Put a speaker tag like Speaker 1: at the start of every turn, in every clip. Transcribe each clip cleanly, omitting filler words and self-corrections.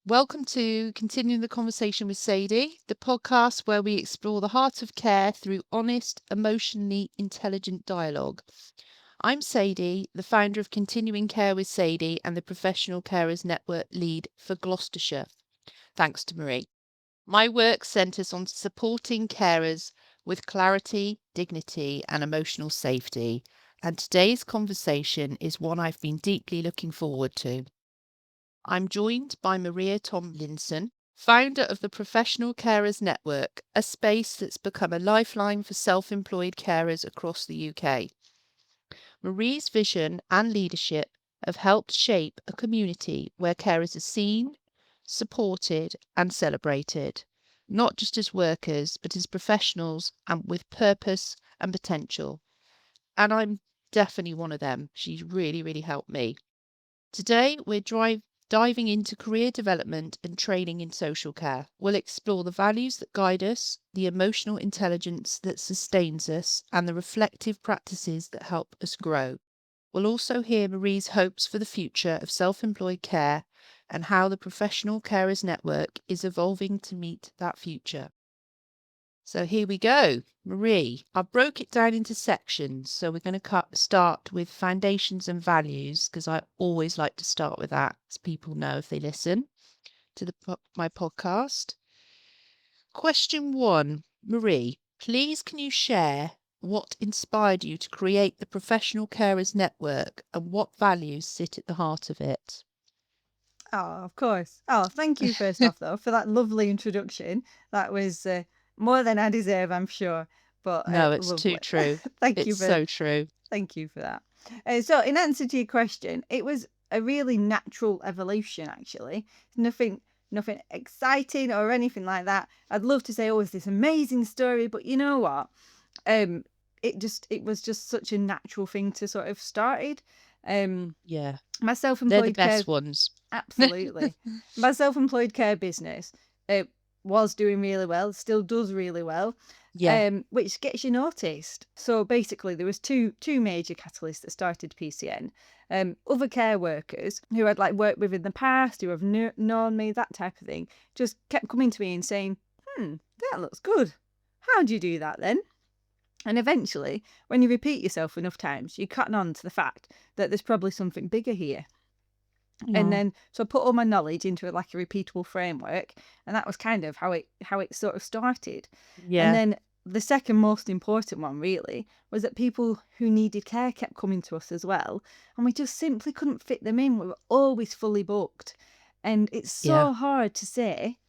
Speaker 1: Welcome to Continuing the Conversation with Sadie, the podcast where we explore the heart of care through honest, emotionally intelligent dialogue. I'm Sadie, the founder of Continuing Care with Sadie and the Professional Carers Network lead for Gloucestershire, thanks to Marie. My work centres on supporting carers with clarity, dignity, and emotional safety. And today's conversation is one I've been deeply looking forward to. I'm joined by Maria Tomlinson, founder of the Professional Carers Network, a space that's become a lifeline for self-employed carers across the UK. Marie's vision and leadership have helped shape a community where carers are seen, supported, and celebrated, not just as workers, but as professionals and with purpose and potential. And I'm definitely one of them. She's really helped me. Today, we're diving into career development and training in social care. We'll explore the values that guide us, the emotional intelligence that sustains us, and the reflective practices that help us grow. We'll also hear Marie's hopes for the future of self-employed care and how the Professional Carers Network is evolving to meet that future. So here we go. Marie, I broke it down into sections. So we're going to start with foundations and values, because I always like to start with that, as people know if they listen to my podcast. Question 1, Marie, please can you share what inspired you to create the Professional Carers Network and what values sit at the heart of it?
Speaker 2: Oh, of course. Oh, thank you first off, though, for that lovely introduction. That was more than I deserve, I'm sure, but
Speaker 1: No, it's too
Speaker 2: lovely.
Speaker 1: true.
Speaker 2: Thank you
Speaker 1: It's
Speaker 2: for
Speaker 1: so true.
Speaker 2: thank you for that. So, in answer to your question, it was a really natural evolution, actually. Nothing exciting or anything like that. I'd love to say, oh, it's this amazing story, but you know what? Um, it was just such a natural thing to sort of started.
Speaker 1: Yeah,
Speaker 2: My
Speaker 1: they're the
Speaker 2: self-employed care
Speaker 1: best ones.
Speaker 2: Absolutely. My self-employed care business was doing really well, still does really well,
Speaker 1: Yeah,
Speaker 2: which gets you noticed. So basically, there was two major catalysts that started PCN. Other care workers who I'd like worked with in the past, who have known me, that type of thing, just kept coming to me and saying, that looks good. How do you do that then? And eventually, when you repeat yourself enough times, you cut on to the fact that there's probably something bigger here. And
Speaker 1: yeah,
Speaker 2: then so I put all my knowledge into like a repeatable framework, and that was kind of how it sort of started. And
Speaker 1: yeah,
Speaker 2: then the second most important one really was that people who needed care kept coming to us as well, and we just simply couldn't fit them in. We were always fully booked, and it's
Speaker 1: yeah.
Speaker 2: so hard to say,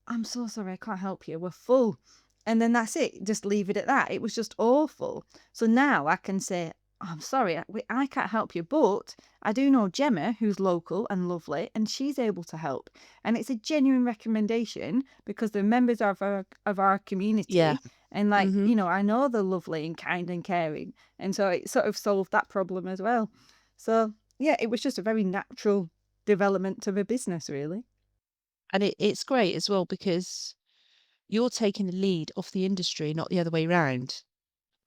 Speaker 2: I'm so sorry, I can't help you, we're full. And then that's it, just leave it at that. It was just awful. So now I can say, I'm sorry, I can't help you, but I do know Gemma, who's local and lovely, and she's able to help. And it's a genuine recommendation because they're members of our
Speaker 1: Yeah.
Speaker 2: community. And like,
Speaker 1: Mhm.
Speaker 2: I know they're lovely and kind and caring. And so it sort of solved that problem as well. So yeah, it was just a very natural development of a business, really.
Speaker 1: And it's great as well because you're taking the lead off the industry, not the other way round.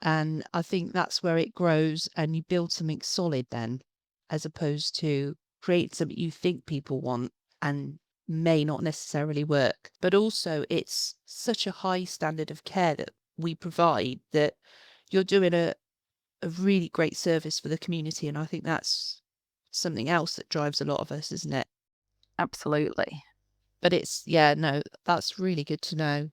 Speaker 1: And I think that's where it grows and you build something solid then, as opposed to create something you think people want and may not necessarily work. But also it's such a high standard of care that we provide that you're doing a really great service for the community. And I think that's something else that drives a lot of us, isn't it?
Speaker 2: Absolutely.
Speaker 1: But it's yeah, no, that's really good to know.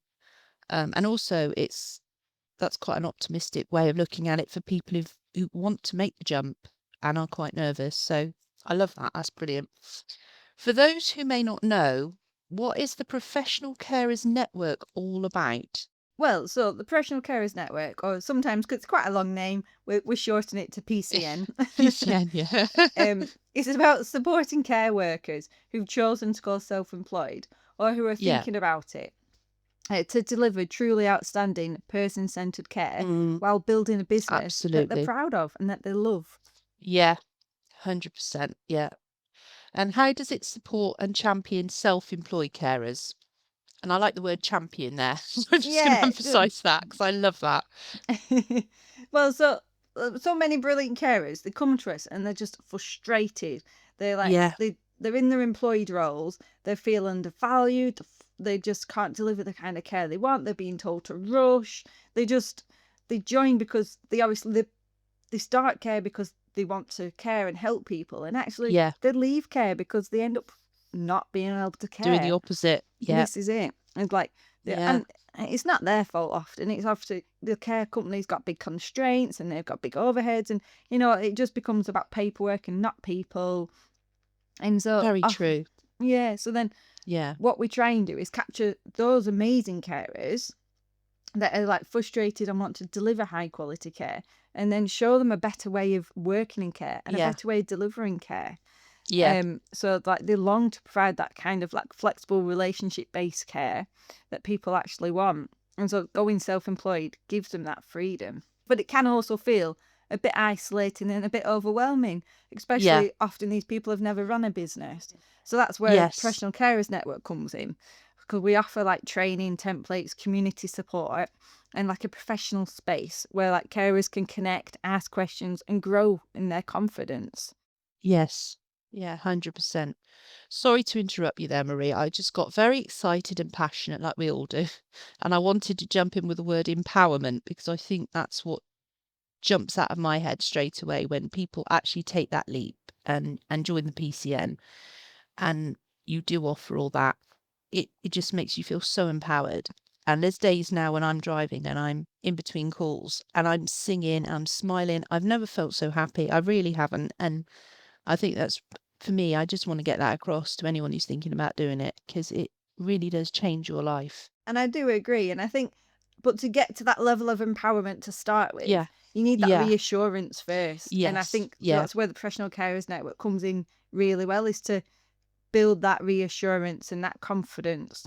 Speaker 1: And also that's quite an optimistic way of looking at it for people who want to make the jump and are quite nervous. So I love that. That's brilliant. For those who may not know, what is the Professional Carers Network all about?
Speaker 2: Well, so the Professional Carers Network, or sometimes, 'cause it's quite a long name, we shorten it to PCN.
Speaker 1: PCN, yeah.
Speaker 2: It's about supporting care workers who've chosen to go self-employed or who are
Speaker 1: Yeah,
Speaker 2: thinking about it to deliver truly outstanding person-centered care
Speaker 1: mm,
Speaker 2: while building a business that they're
Speaker 1: absolutely.
Speaker 2: proud of and that they love.
Speaker 1: Yeah, 100%. Yeah. And how does it support and champion self-employed carers? And I like the word champion there. I'm just going to
Speaker 2: Yeah,
Speaker 1: emphasize that because I love that.
Speaker 2: well, so many brilliant carers, they come to us and they're just frustrated. They're like
Speaker 1: Yeah,
Speaker 2: they're in their employed roles, they feel undervalued, they just can't deliver the kind of care they want, they're being told to rush, they join because they start care because they want to care and help people, and actually
Speaker 1: Yeah.
Speaker 2: they leave care because they end up not being able to
Speaker 1: Doing the
Speaker 2: care.
Speaker 1: opposite. Yeah.
Speaker 2: This is it. And like,
Speaker 1: Yeah.
Speaker 2: and it's not their fault often. It's often the care company's got big constraints and they've got big overheads, and it just becomes about paperwork and not people. And so,
Speaker 1: Very true.
Speaker 2: yeah. So then,
Speaker 1: Yeah.
Speaker 2: what we try and do is capture those amazing carers that are like frustrated and want to deliver high quality care, and then show them a better way of working in care and a
Speaker 1: Yeah.
Speaker 2: better way of delivering care.
Speaker 1: Yeah.
Speaker 2: So like they long to provide that kind of like flexible relationship based care that people actually want. And so going self-employed gives them that freedom. But it can also feel a bit isolating and a bit overwhelming,
Speaker 1: Yeah.
Speaker 2: especially often these people have never run a business. So that's where
Speaker 1: Yes.
Speaker 2: Professional Carers Network comes in, because we offer like training, templates, community support, and like a professional space where like carers can connect, ask questions, and grow in their confidence.
Speaker 1: Yes. Yeah, 100%. Sorry to interrupt you there, Maria. I just got very excited and passionate, like we all do. And I wanted to jump in with the word empowerment because I think that's what jumps out of my head straight away when people actually take that leap and join the PCN, and you do offer all that. It just makes you feel so empowered. And there's days now when I'm driving and I'm in between calls and I'm singing, I'm smiling. I've never felt so happy. I really haven't. And I think that's, for me, I just want to get that across to anyone who's thinking about doing it, because it really does change your life.
Speaker 2: And I do agree. And I think, but to get to that level of empowerment to start with,
Speaker 1: Yeah.
Speaker 2: you need that
Speaker 1: Yeah.
Speaker 2: reassurance first. And I
Speaker 1: Yes.
Speaker 2: think
Speaker 1: Yeah.
Speaker 2: that's where the Professional Carers Network comes in really well, is to build that reassurance and that confidence.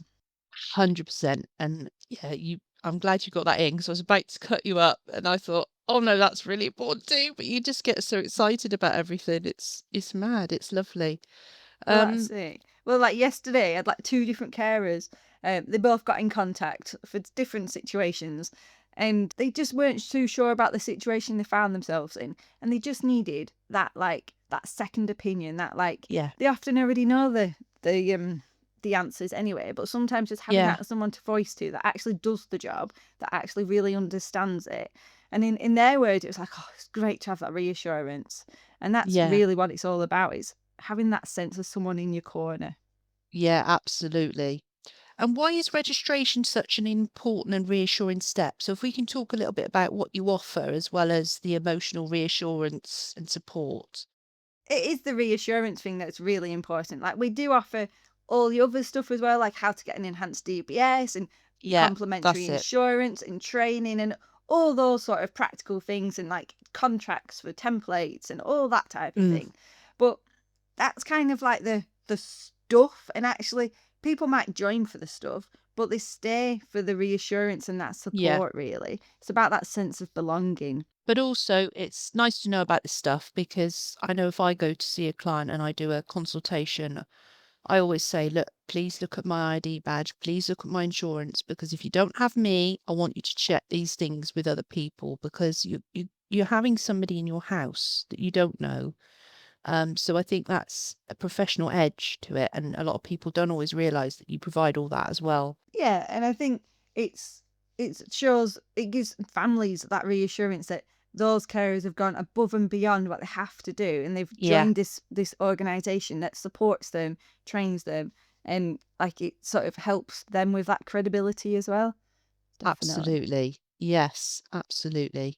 Speaker 1: 100%. And yeah, I'm glad you got that in because I was about to cut you up and I thought, oh no, that's really important too. But you just get so excited about everything. It's mad. It's lovely.
Speaker 2: Well, that's
Speaker 1: Um,
Speaker 2: it. Well, like yesterday, I had like two different carers. They both got in contact for different situations, and they just weren't too sure about the situation they found themselves in, and they just needed that second opinion. That like
Speaker 1: yeah.
Speaker 2: they often already know the answers anyway, but sometimes just having
Speaker 1: Yeah.
Speaker 2: that someone to voice to that actually does the job, that actually really understands it. And in their words, it was like, oh, it's great to have that reassurance, and that's
Speaker 1: Yeah.
Speaker 2: really what it's all about. Is having that sense of someone in your corner.
Speaker 1: Yeah, absolutely. And why is registration such an important and reassuring step? So if we can talk a little bit about what you offer as well as the emotional reassurance and support.
Speaker 2: It is the reassurance thing that's really important. Like we do offer all the other stuff as well, like how to get an enhanced DBS and
Speaker 1: Yeah,
Speaker 2: complimentary
Speaker 1: that's it.
Speaker 2: insurance and training and all those sort of practical things, and like contracts for templates and all that type of
Speaker 1: Mm,
Speaker 2: thing. But that's kind of like the stuff, and actually people might join for the stuff, but they stay for the reassurance and that
Speaker 1: yeah.
Speaker 2: support. Really, it's about that sense of belonging.
Speaker 1: But also, it's nice to know about this stuff because I know if I go to see a client and I do a consultation, I always say, look, please look at my ID badge, please look at my insurance, because if you don't have me, I want you to check these things with other people because you're having somebody in your house that you don't know. So I think that's a professional edge to it, and a lot of people don't always realise that you provide all that as well.
Speaker 2: Yeah, and I think it's it gives families that reassurance that those carers have gone above and beyond what they have to do, and they've
Speaker 1: Yeah,
Speaker 2: joined this organization that supports them, trains them, and like it sort of helps them with that credibility as well. Definitely.
Speaker 1: absolutely. Yes, absolutely.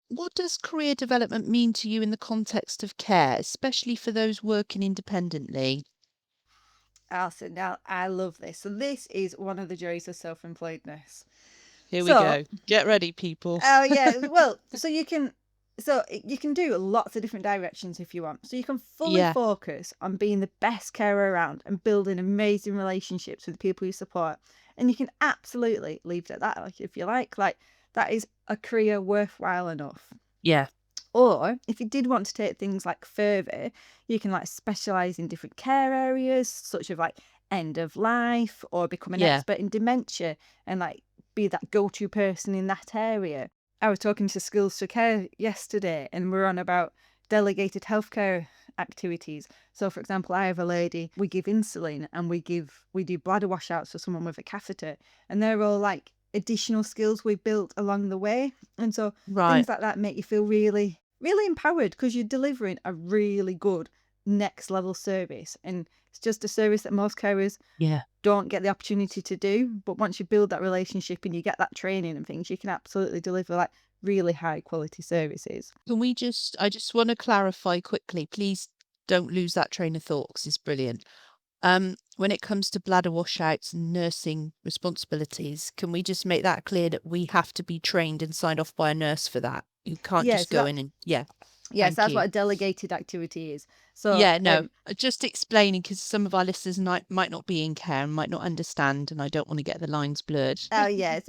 Speaker 1: What does career development mean to you in the context of care, especially for those working independently?
Speaker 2: Alison, now I love this. So this is one of the joys of self-employedness.
Speaker 1: Here we
Speaker 2: So
Speaker 1: go. Get ready, people.
Speaker 2: oh yeah, well, you can do lots of different directions if you want. So you can fully
Speaker 1: Yeah,
Speaker 2: focus on being the best carer around and building amazing relationships with the people you support. And you can absolutely leave it at that, like if you like that is a career worthwhile enough.
Speaker 1: yeah,
Speaker 2: Or if you did want to take things like further, you can like specialize in different care areas, such as like end of life, or become an
Speaker 1: yeah.
Speaker 2: expert in dementia and like be that go-to person in that area. I was talking to Skills to Care yesterday, and we're on about delegated healthcare activities. So for example, I have a lady, we give insulin and we do bladder washouts for someone with a catheter, and they're all like additional skills we've built along the way. And so
Speaker 1: Right.
Speaker 2: things like that make you feel really, really empowered, because you're delivering a really good next level service. And it's just a service that most carers
Speaker 1: Yeah.
Speaker 2: don't get the opportunity to do. But once you build that relationship and you get that training and things, you can absolutely deliver like really high quality services.
Speaker 1: I just want to clarify quickly, please don't lose that train of thought, 'cause it's brilliant. When it comes to bladder washouts and nursing responsibilities, can we just make that clear that we have to be trained and signed off by a nurse for that? You can't
Speaker 2: Yeah,
Speaker 1: just
Speaker 2: so
Speaker 1: go
Speaker 2: that,
Speaker 1: in and, yeah,
Speaker 2: yes,
Speaker 1: thank
Speaker 2: that's
Speaker 1: you.
Speaker 2: what a delegated activity is. So
Speaker 1: Yeah, no, just explaining, because some of our listeners might not be in care and might not understand, and I don't want to get the lines blurred.
Speaker 2: oh yeah,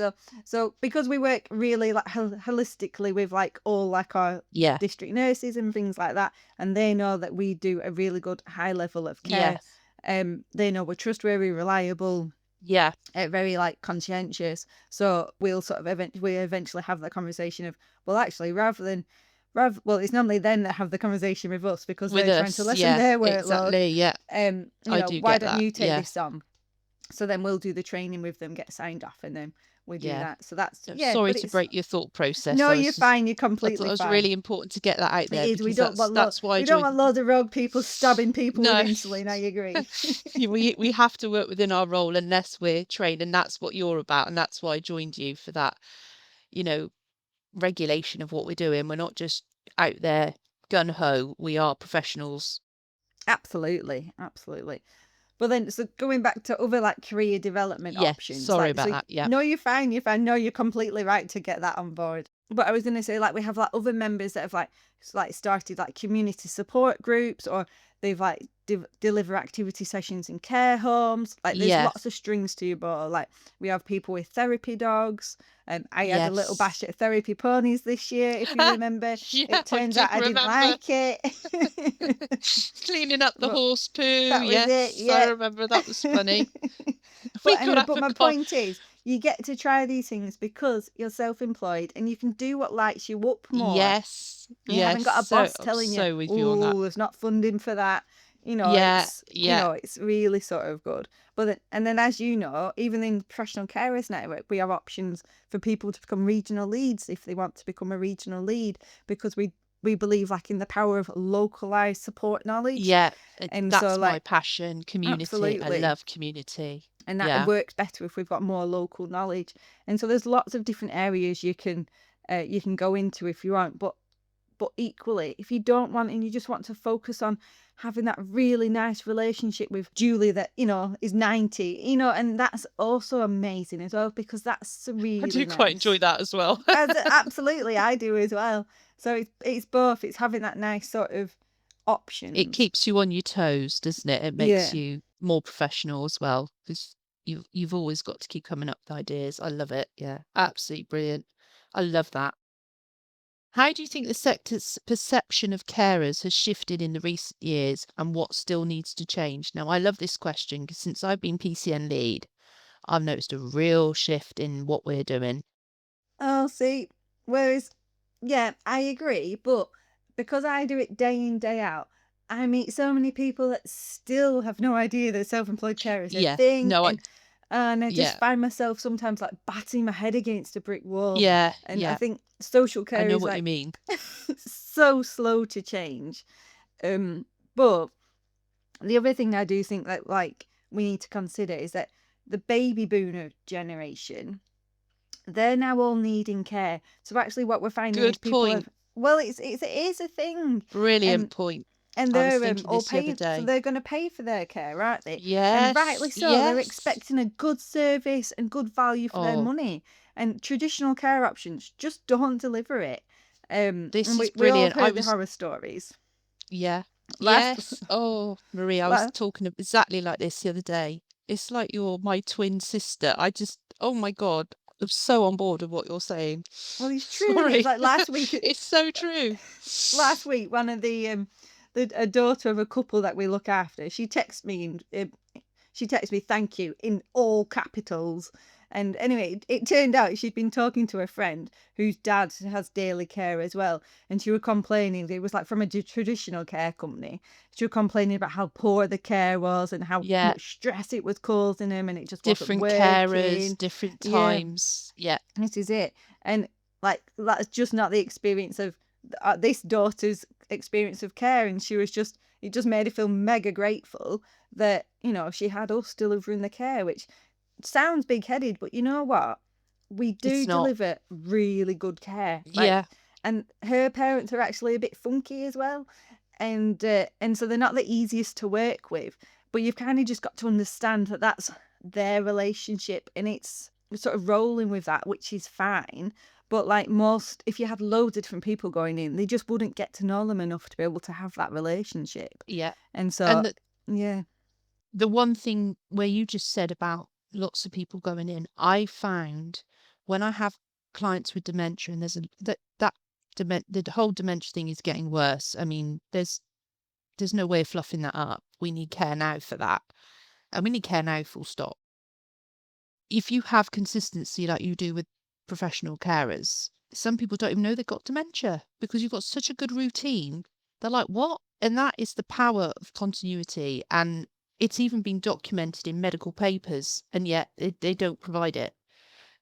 Speaker 2: so because we work really like holistically with like all like our
Speaker 1: Yeah,
Speaker 2: district nurses and things like that, and they know that we do a really good high level of care.
Speaker 1: yes,
Speaker 2: They know we're trustworthy, reliable,
Speaker 1: yeah,
Speaker 2: very like conscientious. So we'll sort of eventually have that conversation of, well, actually, well, it's normally them that have the conversation with us because
Speaker 1: with
Speaker 2: they're trying to
Speaker 1: us,
Speaker 2: lessen
Speaker 1: yeah,
Speaker 2: their workload.
Speaker 1: exactly, yeah, I do
Speaker 2: Why
Speaker 1: get
Speaker 2: don't
Speaker 1: that,
Speaker 2: you take
Speaker 1: yeah,
Speaker 2: this on? So then we'll do the training with them, get signed off, and then we do
Speaker 1: yeah.
Speaker 2: that. So that's,
Speaker 1: So
Speaker 2: yeah,
Speaker 1: sorry
Speaker 2: but
Speaker 1: to
Speaker 2: it's,
Speaker 1: break your thought process.
Speaker 2: no, you're fine. You're
Speaker 1: I thought
Speaker 2: completely
Speaker 1: it was
Speaker 2: fine.
Speaker 1: really important to get that out
Speaker 2: It
Speaker 1: there,
Speaker 2: is.
Speaker 1: because that's why I
Speaker 2: We don't
Speaker 1: joined.
Speaker 2: want loads of rogue people stabbing people with
Speaker 1: No,
Speaker 2: insulin. I agree.
Speaker 1: we have to work within our role unless we're trained, and that's what you're about, and that's why I joined you, for that, you know, regulation of what we're doing. We're not just out there gun ho. We are professionals.
Speaker 2: Absolutely, absolutely. But then, so going back to other like career development
Speaker 1: Yeah,
Speaker 2: options,
Speaker 1: sorry
Speaker 2: like,
Speaker 1: about
Speaker 2: so
Speaker 1: that. Yeah,
Speaker 2: no, you're fine, you're fine. No, you're completely right to get that on board. But I was going to say, like, we have like other members that have like started like community support groups, or they've like deliver activity sessions in care homes. Like, there's
Speaker 1: yeah,
Speaker 2: lots of strings to your bow. Like, we have people with therapy dogs. I had a little bash
Speaker 1: yes.
Speaker 2: at therapy ponies this year, if you remember.
Speaker 1: Yeah,
Speaker 2: It
Speaker 1: I
Speaker 2: turns
Speaker 1: do
Speaker 2: out I didn't
Speaker 1: remember.
Speaker 2: like it.
Speaker 1: Cleaning up the
Speaker 2: But
Speaker 1: horse poo.
Speaker 2: that was it,
Speaker 1: Yes, I
Speaker 2: yeah.
Speaker 1: remember. That was funny. We
Speaker 2: But
Speaker 1: could
Speaker 2: anyway,
Speaker 1: have
Speaker 2: but
Speaker 1: a
Speaker 2: my point is, you get to try these things because you're self-employed and you can do what lights you up more.
Speaker 1: Yes,
Speaker 2: You haven't
Speaker 1: yes.
Speaker 2: got a
Speaker 1: So
Speaker 2: boss
Speaker 1: I'm
Speaker 2: telling you,
Speaker 1: so with you on that.
Speaker 2: oh, there's not funding for that.
Speaker 1: Yeah, yeah,
Speaker 2: It's really sort of good. But and then, as you know, even in Professional Carers Network, we have options for people to become regional leads if they want to become a regional lead, because we believe like in the power of localized support knowledge.
Speaker 1: yeah.
Speaker 2: And so
Speaker 1: That's my
Speaker 2: like,
Speaker 1: passion. Community. I
Speaker 2: absolutely.
Speaker 1: love community.
Speaker 2: And that
Speaker 1: Yeah,
Speaker 2: works better if we've got more local knowledge. And so there's lots of different areas you can go into if you want. But equally, if you don't want, and you just want to focus on having that really nice relationship with Julie that, is 90, and that's also amazing as well, because that's
Speaker 1: I do
Speaker 2: really
Speaker 1: quite enjoy
Speaker 2: nice.
Speaker 1: that as well.
Speaker 2: Absolutely, I do as well. So it's both. It's having that nice sort of
Speaker 1: It
Speaker 2: options.
Speaker 1: keeps you on your toes, doesn't it? It makes
Speaker 2: Yeah.
Speaker 1: you more professional as well, because you've always got to keep coming up with ideas. I love it. Yeah, absolutely brilliant. I love that. How do you think the sector's perception of carers has shifted in the recent years, and what still needs to change? Now, I love this question because since I've been PCN lead, I've noticed a real shift in what we're doing.
Speaker 2: Oh, see, whereas, yeah, I agree, but because I do it day in, day out, I meet so many people that still have no idea that self-employed care is a
Speaker 1: Yeah,
Speaker 2: thing,
Speaker 1: no,
Speaker 2: and I just
Speaker 1: yeah,
Speaker 2: find myself sometimes like batting my head against a brick wall.
Speaker 1: yeah,
Speaker 2: And I
Speaker 1: yeah.
Speaker 2: think social
Speaker 1: I
Speaker 2: care
Speaker 1: know
Speaker 2: is
Speaker 1: what you
Speaker 2: like
Speaker 1: mean.
Speaker 2: so slow to change. But the other thing I do think that like we need to consider is that the baby boomer generation, they're now all needing care. So actually what we're finding is
Speaker 1: Good
Speaker 2: people
Speaker 1: point.
Speaker 2: have, well, it is a thing.
Speaker 1: Brilliant
Speaker 2: And
Speaker 1: point.
Speaker 2: and
Speaker 1: I was
Speaker 2: they're
Speaker 1: thinking
Speaker 2: all
Speaker 1: this the other
Speaker 2: paying, so
Speaker 1: day.
Speaker 2: they're going to pay for their care, aren't they? And rightly
Speaker 1: Yes,
Speaker 2: so. They're
Speaker 1: yes.
Speaker 2: expecting a good service and good value for their
Speaker 1: Oh,
Speaker 2: money. And traditional care options just don't deliver it.
Speaker 1: this
Speaker 2: And
Speaker 1: is
Speaker 2: we all
Speaker 1: brilliant.
Speaker 2: heard the horror stories.
Speaker 1: Yeah,
Speaker 2: Last,
Speaker 1: yes. Oh, Maria, I was
Speaker 2: last,
Speaker 1: talking exactly like this the other day. It's like you're my twin sister. Oh my God, I'm so on board with what you're saying.
Speaker 2: well, it's true, and it's
Speaker 1: Sorry.
Speaker 2: like last week.
Speaker 1: It's so true.
Speaker 2: Last week, one of a daughter of a couple that we look after, she texts me thank you in all capitals, And anyway, it turned out she'd been talking to a friend whose dad has daily care as well. And she was complaining, it was like from a traditional care company. She was complaining about how poor the care was and how
Speaker 1: Yeah.
Speaker 2: much stress it was causing him and it just wasn't
Speaker 1: Different carers,
Speaker 2: working.
Speaker 1: different
Speaker 2: Yeah,
Speaker 1: times. Yeah.
Speaker 2: this is it. And like, that's just not the experience of this daughter's experience of care. And it just made her feel mega grateful that, she had us delivering the care, which sounds big-headed, but you know what? We do
Speaker 1: It's not.
Speaker 2: deliver really good care.
Speaker 1: Yeah.
Speaker 2: And her parents are actually a bit funky as well. And so they're not the easiest to work with, but you've kind of just got to understand that that's their relationship and it's sort of rolling with that, which is fine. But like most, if you had loads of different people going in, they just wouldn't get to know them enough to be able to have that relationship.
Speaker 1: Yeah.
Speaker 2: And so,
Speaker 1: And
Speaker 2: yeah.
Speaker 1: the one thing where you just said about lots of people going in, I found when I have clients with dementia, and the whole dementia thing is getting worse. I mean, there's no way of fluffing that up. We need care now for that, and we need care now, full stop. If you have consistency like you do with professional carers, some people don't even know they've got dementia because you've got such a good routine. They're like, what? And that is the power of continuity. And it's even been documented in medical papers, and yet they don't provide it.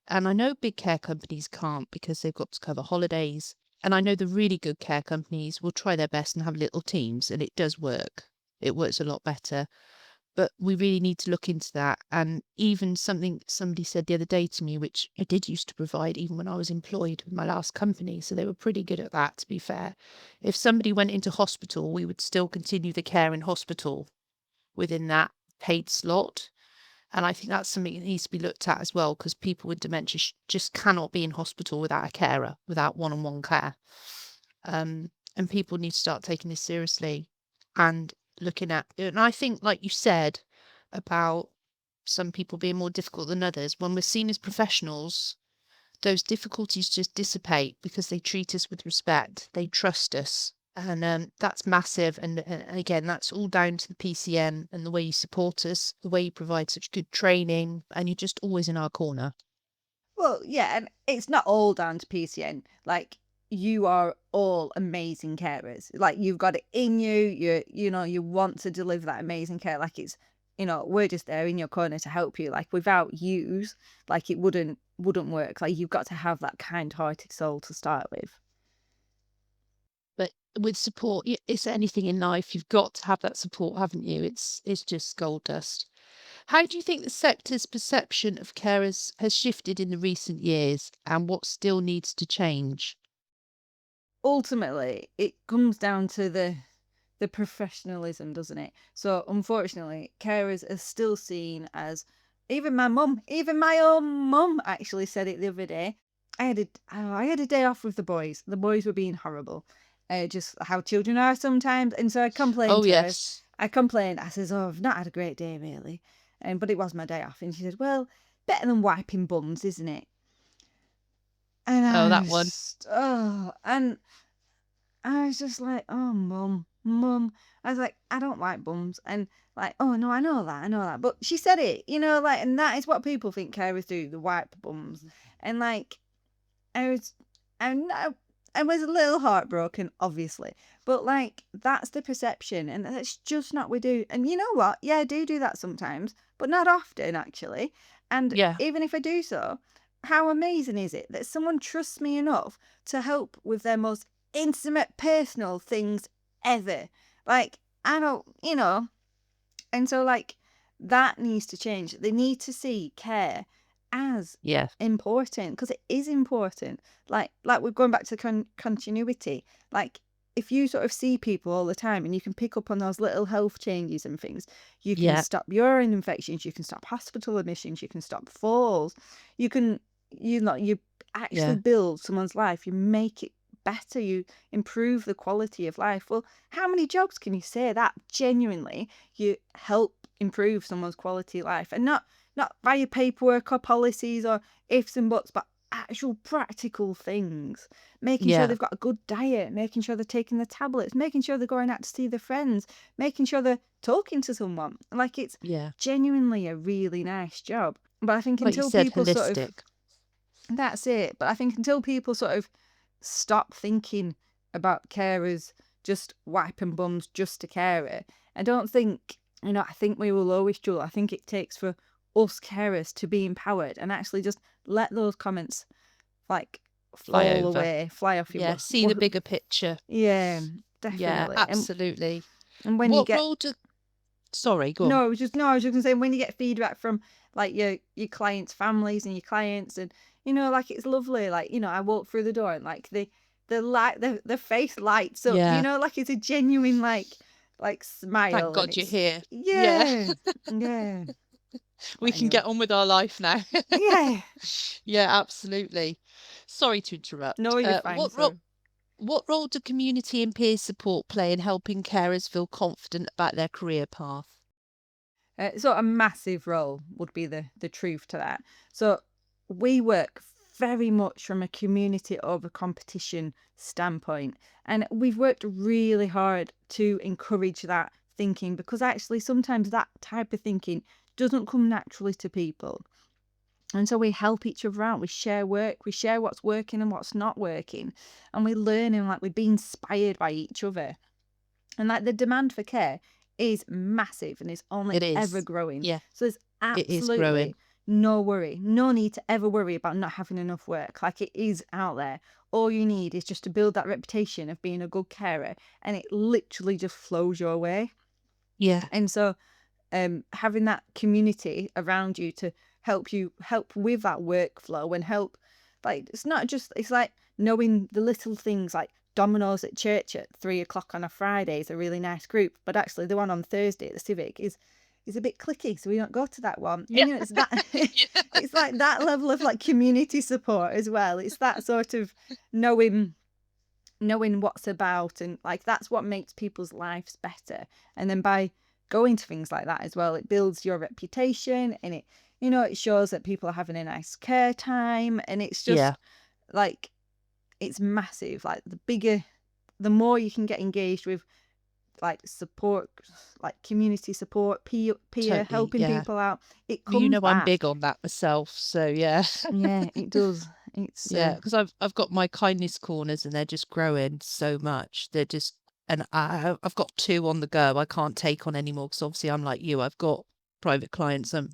Speaker 1: And I know big care companies can't because they've got to cover holidays. And I know the really good care companies will try their best and have little teams, and it does work. It works a lot better. But we really need to look into that. And even something somebody said the other day to me, which I did used to provide even when I was employed with my last company. So they were pretty good at that, to be fair. If somebody went into hospital, we would still continue the care in hospital within that paid slot. And I think that's something that needs to be looked at as well, because people with dementia just cannot be in hospital without a carer, without one-on-one care. And people need to start taking this seriously and looking at it. And I think, like you said, about some people being more difficult than others, when we're seen as professionals, those difficulties just dissipate because they treat us with respect, they trust us. And that's massive. And again, that's all down to the PCN and the way you support us, the way you provide such good training, and you're just always in our corner.
Speaker 2: Well, yeah, and it's not all down to PCN. Like, you are all amazing carers. Like, you've got it in you. You want to deliver that amazing care. Like, we're just there in your corner to help you. Like, without yous, like, it wouldn't work. Like, you've got to have that kind-hearted soul to start with.
Speaker 1: But with support, it's anything in life, you've got to have that support, haven't you? It's just gold dust. How do you think the sector's perception of carers has shifted in the recent years, and what still needs to change?
Speaker 2: Ultimately, it comes down to the professionalism, doesn't it? So unfortunately, carers are still seen as, even my own mum actually said it the other day. I had a day off with the boys. The boys were being horrible. Just how children are sometimes. And so I complained
Speaker 1: Oh,
Speaker 2: to her.
Speaker 1: yes.
Speaker 2: I says, "Oh, I've not had a great day really." But it was my day off. And she said, "Well, better than wiping bums, isn't it?" And
Speaker 1: Oh,
Speaker 2: I
Speaker 1: that one.
Speaker 2: was, oh, and I was just like, "Oh, mum." I was like, "I don't like bums." And like, "Oh, no, I know that." But she said it, like, and that is what people think carers do, the wipe bums. And like, I was, I was a little heartbroken, obviously. But like, that's the perception. And that's just not what we do. And you know what? Yeah, I do that sometimes, but not often, actually. And
Speaker 1: Yeah.
Speaker 2: even if I do so, how amazing is it that someone trusts me enough to help with their most intimate, personal things ever? Like, I don't, and so, like, that needs to change. They need to see care as
Speaker 1: Yeah.
Speaker 2: important, because it is important. Like we're going back to continuity. Like, if you sort of see people all the time and you can pick up on those little health changes and things, you can
Speaker 1: Yeah.
Speaker 2: stop urine infections, you can stop hospital admissions, you can stop falls, you actually
Speaker 1: Yeah.
Speaker 2: build someone's life, you make it better, you improve the quality of life. Well, how many jobs can you say that genuinely you help improve someone's quality of life, and not via paperwork or policies or ifs and buts, but actual practical things, making sure
Speaker 1: Yeah.
Speaker 2: they've got a good diet, making sure they're taking the tablets, making sure they're going out to see their friends, making sure they're talking to someone. Like, it's
Speaker 1: Yeah.
Speaker 2: genuinely a really nice job. But I think
Speaker 1: Like you
Speaker 2: until
Speaker 1: said,
Speaker 2: people sort of,
Speaker 1: holistic.
Speaker 2: that's it. But I think until people sort of stop thinking about carers just wiping bums just a carer, I don't think, I think we will always struggle. I think it takes for us carers to be empowered and actually just let those comments like
Speaker 1: Fly
Speaker 2: fall
Speaker 1: over.
Speaker 2: away, fly off
Speaker 1: Yeah. See the bigger picture.
Speaker 2: yeah,
Speaker 1: Yeah,
Speaker 2: definitely.
Speaker 1: absolutely.
Speaker 2: And when you
Speaker 1: What
Speaker 2: get
Speaker 1: role do... Sorry, go on.
Speaker 2: no, I was just gonna say, when you get feedback from like your clients' families and your clients, and like, it's lovely. Like, I walk through the door and like the light, the face lights up.
Speaker 1: Yeah.
Speaker 2: Like, it's a genuine like
Speaker 1: Thank
Speaker 2: smile, and
Speaker 1: God you're
Speaker 2: it's
Speaker 1: here. Yeah.
Speaker 2: yeah, yeah.
Speaker 1: We can
Speaker 2: Anyway,
Speaker 1: get on with our life now.
Speaker 2: yeah.
Speaker 1: Yeah, absolutely. Sorry to interrupt.
Speaker 2: No, you're fine. So.
Speaker 1: What role do community and peer support play in helping carers feel confident about their career path?
Speaker 2: So a massive role would be the truth to that. So we work very much from a community over competition standpoint, and we've worked really hard to encourage that thinking, because actually sometimes that type of thinking doesn't come naturally to people. And so we help each other out. We share work, we share what's working and what's not working, and we learn, and like, we be inspired by each other. And like, the demand for care is massive and is only
Speaker 1: It
Speaker 2: ever
Speaker 1: is.
Speaker 2: growing.
Speaker 1: Yeah,
Speaker 2: So there's
Speaker 1: it is growing.
Speaker 2: absolutely no worry, no need to ever worry about not having enough work. Like, it is out there. All you need is just to build that reputation of being a good carer, and it literally just flows your way.
Speaker 1: Yeah,
Speaker 2: And so having that community around you to help with that workflow and help, like, it's not just, it's like knowing the little things, like Domino's at church at 3 o'clock on a Friday is a really nice group, but actually the one on Thursday at the Civic is a bit clicky, so we don't go to that one.
Speaker 1: yeah,
Speaker 2: And it's that
Speaker 1: yeah,
Speaker 2: it's like that level of like community support as well. It's that sort of knowing what's about, and like, that's what makes people's lives better. And then by going to things like that as well, it builds your reputation, and it shows that people are having a nice care time, and it's
Speaker 1: yeah,
Speaker 2: just like, it's massive. Like, the more you can get engaged with like support, like community support, peer
Speaker 1: totally.
Speaker 2: helping
Speaker 1: Yeah.
Speaker 2: people out, it
Speaker 1: Well, you
Speaker 2: comes
Speaker 1: know, I'm
Speaker 2: back.
Speaker 1: big on that myself. So yeah,
Speaker 2: Yeah, it does. It's
Speaker 1: yeah, because I've got my kindness corners and they're just growing so much. They're just, and I've got two on the go. I can't take on anymore because obviously I'm like you. I've got private clients I'm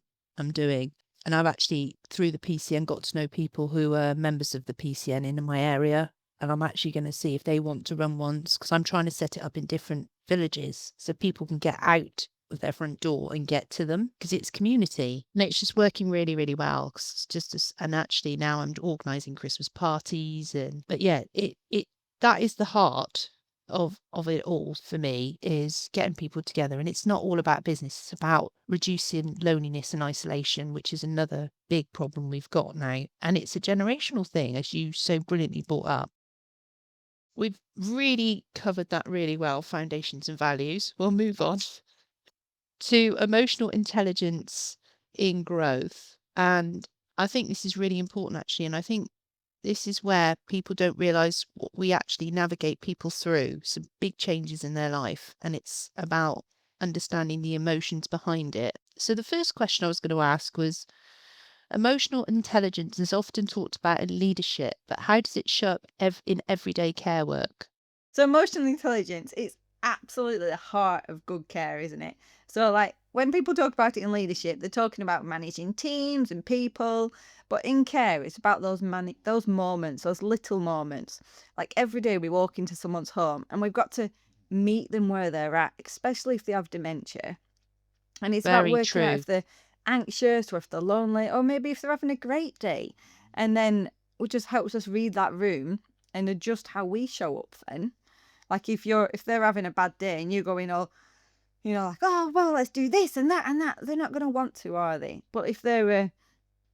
Speaker 1: doing, and I've actually through the PCN got to know people who are members of the PCN in my area, and I'm actually going to see if they want to run ones because I'm trying to set it up in different villages so people can get out of their front door and get to them because it's community and it's just working really, really well. 'Cause it's just as, and actually now I'm organising Christmas parties and but yeah, it that is the heart of it all for me is getting people together, and it's not all about business, it's about reducing loneliness and isolation, which is another big problem we've got now, and it's a generational thing as you so brilliantly brought up. We've really covered that really well, foundations and values. We'll move on to emotional intelligence in growth. And I think this is really important, actually. And I think this is where people don't realize what we actually navigate people through some big changes in their life. And it's about understanding the emotions behind it. So the first question I was going to ask was emotional intelligence is often talked about in leadership, but how does it show up in everyday care work?
Speaker 2: So emotional intelligence is absolutely the heart of good care, isn't it? So like, when people talk about it in leadership, they're talking about managing teams and people, but in care, it's about those moments, those little moments. Like, every day we walk into someone's home and we've got to meet them where they're at, especially if they have dementia. And it's about
Speaker 1: Very
Speaker 2: working out
Speaker 1: true.
Speaker 2: if they're anxious or if they're lonely, or maybe if they're having a great day. And then it just helps us read that room and adjust how we show up then. Like, if they're having a bad day and you're going, oh, like, oh, well, let's do this and that and that, they're not going to want to, are they? But if they're,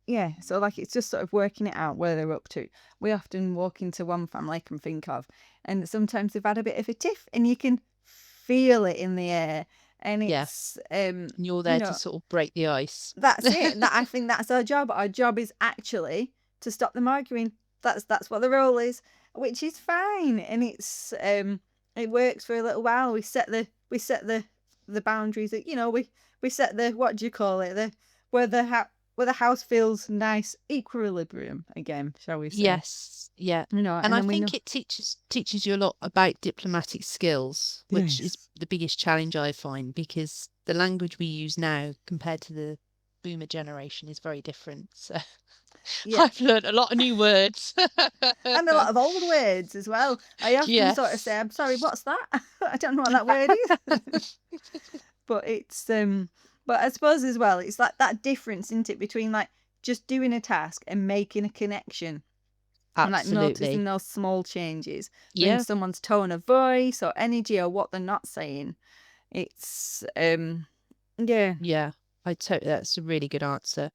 Speaker 2: yeah, so like, it's just sort of working it out where they're up to. We often walk into one family I can think of, and sometimes they've had a bit of a tiff, and you can feel it in the air. And
Speaker 1: Yeah.
Speaker 2: it's,
Speaker 1: And you're there to sort of break the ice.
Speaker 2: that's it. I think that's our job. Our job is actually to stop them arguing. That's what the role is, which is fine, and it works for a little while. We set the boundaries that, we set the, what do you call it, the where the house feels nice equilibrium again, shall we say?
Speaker 1: Yes, yeah. And
Speaker 2: And
Speaker 1: I
Speaker 2: then we know.
Speaker 1: think it teaches you a lot about diplomatic skills, which is
Speaker 2: Yes.
Speaker 1: the biggest challenge I find, because the language we use now compared to the boomer generation is very different. So
Speaker 2: Yeah.
Speaker 1: I've learned a lot of new words.
Speaker 2: And a lot of old words as well. I often sort of say,
Speaker 1: Yes.
Speaker 2: I'm sorry, what's that? I don't know what that word is. But but I suppose as well, it's like that difference, isn't it, between like just doing a task and making a connection, and like noticing
Speaker 1: Absolutely.
Speaker 2: those small changes in
Speaker 1: Yeah.
Speaker 2: someone's tone of voice or energy or what they're not saying. It's yeah.
Speaker 1: Yeah. That's a really good answer.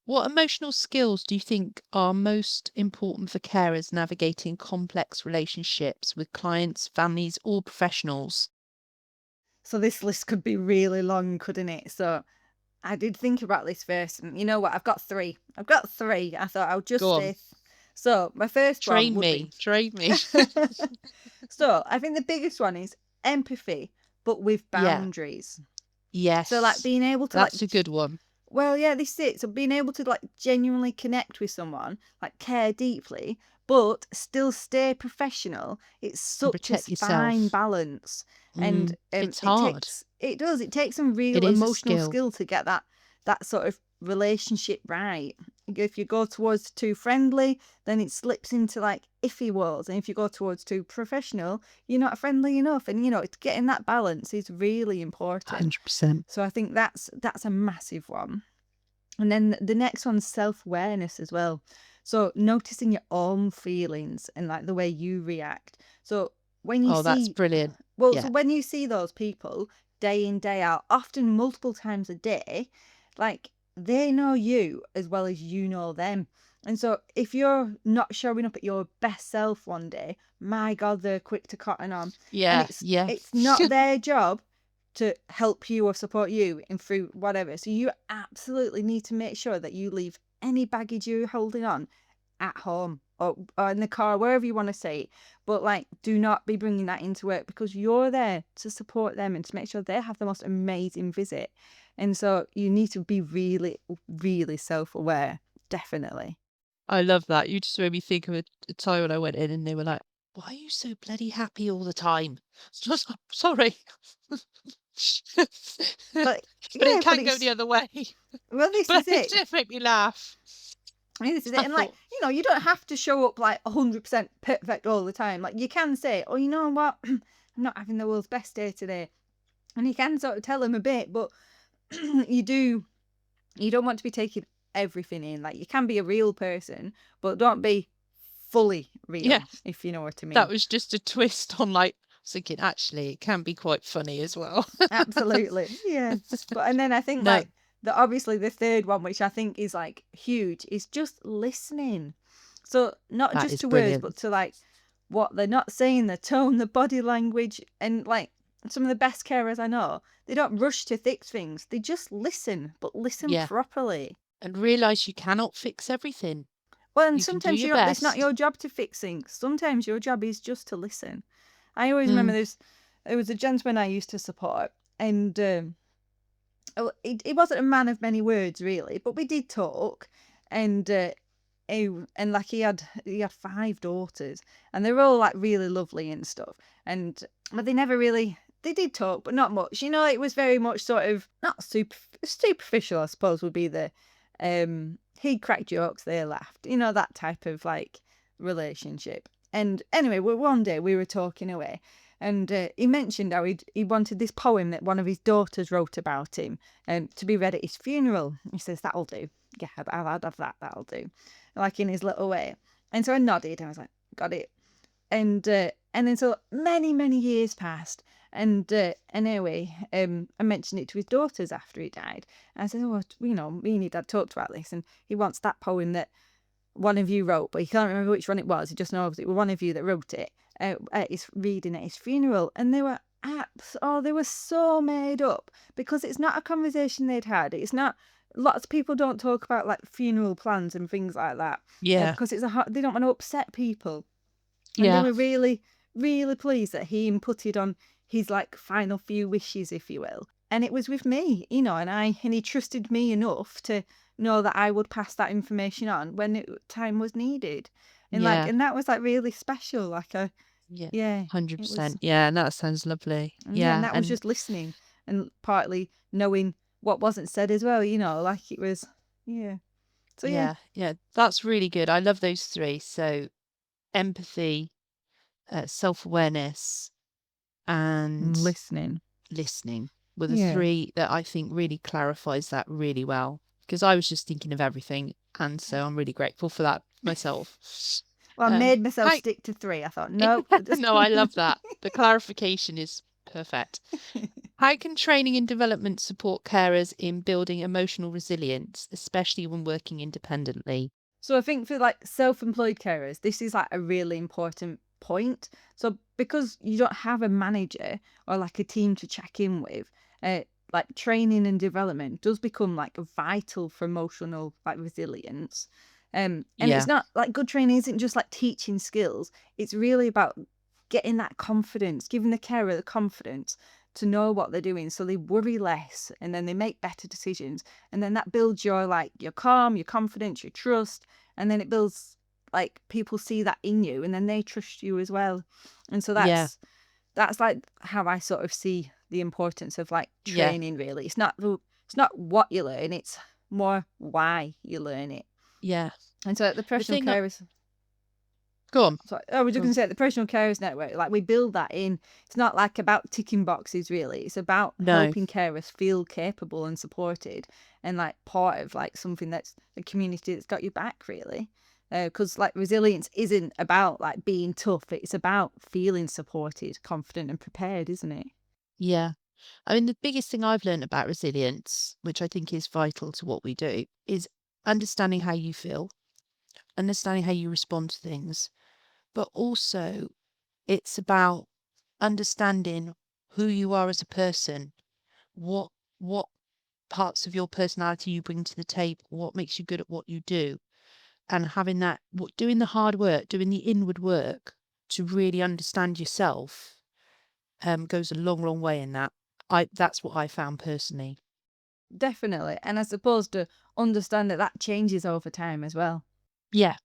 Speaker 1: What emotional skills do you think are most important for carers navigating complex relationships with clients, families, or professionals?
Speaker 2: So this list could be really long, couldn't it? So I did think about this first, and you know what? I've got three. I thought I'll just
Speaker 1: Go on.
Speaker 2: say. So my first one
Speaker 1: Train
Speaker 2: would be.
Speaker 1: me. Train me.
Speaker 2: So I think the biggest one is empathy, but with
Speaker 1: Yeah.
Speaker 2: boundaries. So like
Speaker 1: Yes.
Speaker 2: being able to like,
Speaker 1: That's a good one.
Speaker 2: well, yeah, this is it. So being able to like genuinely connect with someone, like care deeply, but still stay professional. It's
Speaker 1: And
Speaker 2: such a
Speaker 1: protect
Speaker 2: fine
Speaker 1: yourself.
Speaker 2: balance, and
Speaker 1: It's hard.
Speaker 2: it takes some
Speaker 1: It
Speaker 2: real
Speaker 1: is a
Speaker 2: emotional
Speaker 1: skill.
Speaker 2: skill to get that sort of relationship right. If you go towards too friendly, then it slips into like iffy worlds, and if you go towards too professional, you're not friendly enough. And it's getting that balance is really important.
Speaker 1: 100%.
Speaker 2: So I think that's a massive one. And then the next one's self-awareness as well. So noticing your own feelings and like the way you react. So when you
Speaker 1: Oh, that's
Speaker 2: see,
Speaker 1: brilliant.
Speaker 2: well, so
Speaker 1: Yeah.
Speaker 2: when you see those people day in, day out, often multiple times a day, like they know you as well as you know them. And so if you're not showing up at your best self one day, my God, they're quick to cotton on. And
Speaker 1: Yeah. Yeah.
Speaker 2: it's not their job to help you or support you in through whatever. So you absolutely need to make sure that you leave any baggage you're holding on at home or in the car, wherever you want to say it. But like, do not be bringing that into work, because you're there to support them and to make sure they have the most amazing visit. And so you need to be really, really self-aware, definitely.
Speaker 1: I love that. You just made me think of a time when I went in and they were like, "Why are you so bloody happy all the time?" Just, sorry.
Speaker 2: But
Speaker 1: But it
Speaker 2: yeah, but
Speaker 1: can go the
Speaker 2: it's,
Speaker 1: other way.
Speaker 2: well, this
Speaker 1: But
Speaker 2: is
Speaker 1: it
Speaker 2: it.
Speaker 1: did make me laugh.
Speaker 2: This is it.
Speaker 1: I
Speaker 2: And like,
Speaker 1: thought,
Speaker 2: you don't have to show up like 100% perfect all the time. Like, you can say, oh, you know what? I'm not having the world's best day today. And you can sort of tell them a bit, but you don't want to be taking everything in. Like, you can be a real person, but don't be fully
Speaker 1: yeah,
Speaker 2: real, if you know what I
Speaker 1: that
Speaker 2: mean.
Speaker 1: was just a twist on like, I was thinking, actually, it can be quite funny as well.
Speaker 2: Absolutely. Yeah. But, and then I think
Speaker 1: No,
Speaker 2: like, obviously the third one, which I think is like huge, is just listening. So not
Speaker 1: that
Speaker 2: just
Speaker 1: is
Speaker 2: to words, but
Speaker 1: brilliant.
Speaker 2: to like what they're not saying, the tone, the body language, and like some of the best carers I know, they don't rush to fix things. They just listen, but listen
Speaker 1: Yeah.
Speaker 2: properly.
Speaker 1: And realize you cannot fix everything.
Speaker 2: Well, and
Speaker 1: You can do
Speaker 2: sometimes
Speaker 1: your
Speaker 2: it's not
Speaker 1: best.
Speaker 2: your job to fix things. Sometimes your job is just to listen. I always remember
Speaker 1: Mm,
Speaker 2: there was a gentleman I used to support, and he wasn't a man of many words really, but we did talk, and and like he had 5 daughters, and they were all like really lovely and stuff, and but they did talk, but not much. It was very much sort of not superficial, I suppose would be the he'd crack jokes, they laughed, that type of like relationship. And anyway, one day we were talking away, and he mentioned how he wanted this poem that one of his daughters wrote about him to be read at his funeral. He says, that'll do. Yeah, I'll have that. That'll do. Like in his little way. And so I nodded. I was like, got it. And then so many, many years passed. And anyway, I mentioned it to his daughters after he died. And I said, oh, me and your dad talked about this. And he wants that poem that one of you wrote, but he can't remember which one it was. He just knows it was one of you that wrote it at his reading at his funeral. And they were they were so made up, because it's not a conversation they'd had. It's not lots of people don't talk about like funeral plans and things like that
Speaker 1: Yeah.
Speaker 2: because they don't want to upset people. And they
Speaker 1: Yeah.
Speaker 2: were really, really pleased that he inputted on his like final few wishes, if you will. And it was with me, you know, and he trusted me enough to know that I would pass that information on when time was needed.
Speaker 1: Yeah.
Speaker 2: And that was like really special.
Speaker 1: Yeah.
Speaker 2: Yeah, it was,
Speaker 1: 100%. Yeah. And that sounds lovely.
Speaker 2: and yeah, and
Speaker 1: Yeah.
Speaker 2: that was
Speaker 1: And
Speaker 2: just listening and partly knowing what wasn't said as well, you know, like it was, yeah. So yeah,
Speaker 1: yeah. Yeah. That's really good. I love those three. So empathy, self-awareness, and
Speaker 2: listening.
Speaker 1: listening were the
Speaker 2: Yeah.
Speaker 1: three that I think really clarifies that really well. Because I was just thinking of everything. And so I'm really grateful for that myself.
Speaker 2: Well, I made myself
Speaker 1: Hi.
Speaker 2: stick to 3. I thought, no.
Speaker 1: No, I love that. The clarification is perfect. How can training and development support carers in building emotional resilience, especially when working independently?
Speaker 2: So I think for like self-employed carers, this is like a really important point. So because you don't have a manager or like a team to check in with, like training and development does become like vital for emotional like resilience. And it's
Speaker 1: Yeah,
Speaker 2: not like good training isn't just like teaching skills. It's really about getting that confidence, giving the carer the confidence to know what they're doing so they worry less and then they make better decisions. And then that builds your like your calm, your confidence, your trust, and then it builds like people see that in you and then they trust you as well. And so
Speaker 1: yeah,
Speaker 2: that's like how I sort of see the importance of like
Speaker 1: yeah,
Speaker 2: training really. It's not what you learn, it's more why you learn it.
Speaker 1: yeah.
Speaker 2: And so at the
Speaker 1: The
Speaker 2: professional
Speaker 1: thing,
Speaker 2: carers,
Speaker 1: go on,
Speaker 2: so I was just
Speaker 1: go
Speaker 2: going
Speaker 1: on.
Speaker 2: to say, the professional carers network, like we build that in. It's not like about ticking boxes, really. It's about
Speaker 1: No,
Speaker 2: helping carers feel capable and supported, and like part of like something that's a community that's got your back, really. Because like resilience isn't about like being tough. It's about feeling supported, confident, and prepared, isn't it?
Speaker 1: yeah. I mean, the biggest thing I've learned about resilience, which I think is vital to what we do, is understanding how you feel, understanding how you respond to things, but also it's about understanding who you are as a person, what what parts of your personality you bring to the table, what makes you good at what you do, and having that, doing the hard work, doing the inward work to really understand yourself, goes a long, long way in that. That's what I found personally.
Speaker 2: Definitely. And I suppose to understand that changes over time as well.
Speaker 1: Yeah,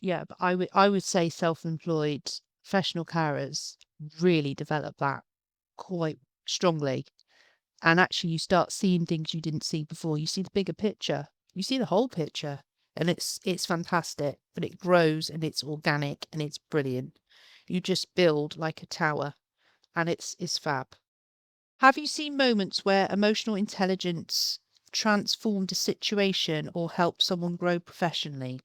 Speaker 1: yeah, but I would say self-employed professional carers really develop that quite strongly. And actually, you start seeing things you didn't see before. You see the bigger picture. You see the whole picture, and it's fantastic. But it grows and it's organic and it's brilliant. You just build like a tower, and it's fab. Have you seen moments where emotional intelligence transformed a situation or helped someone grow professionally?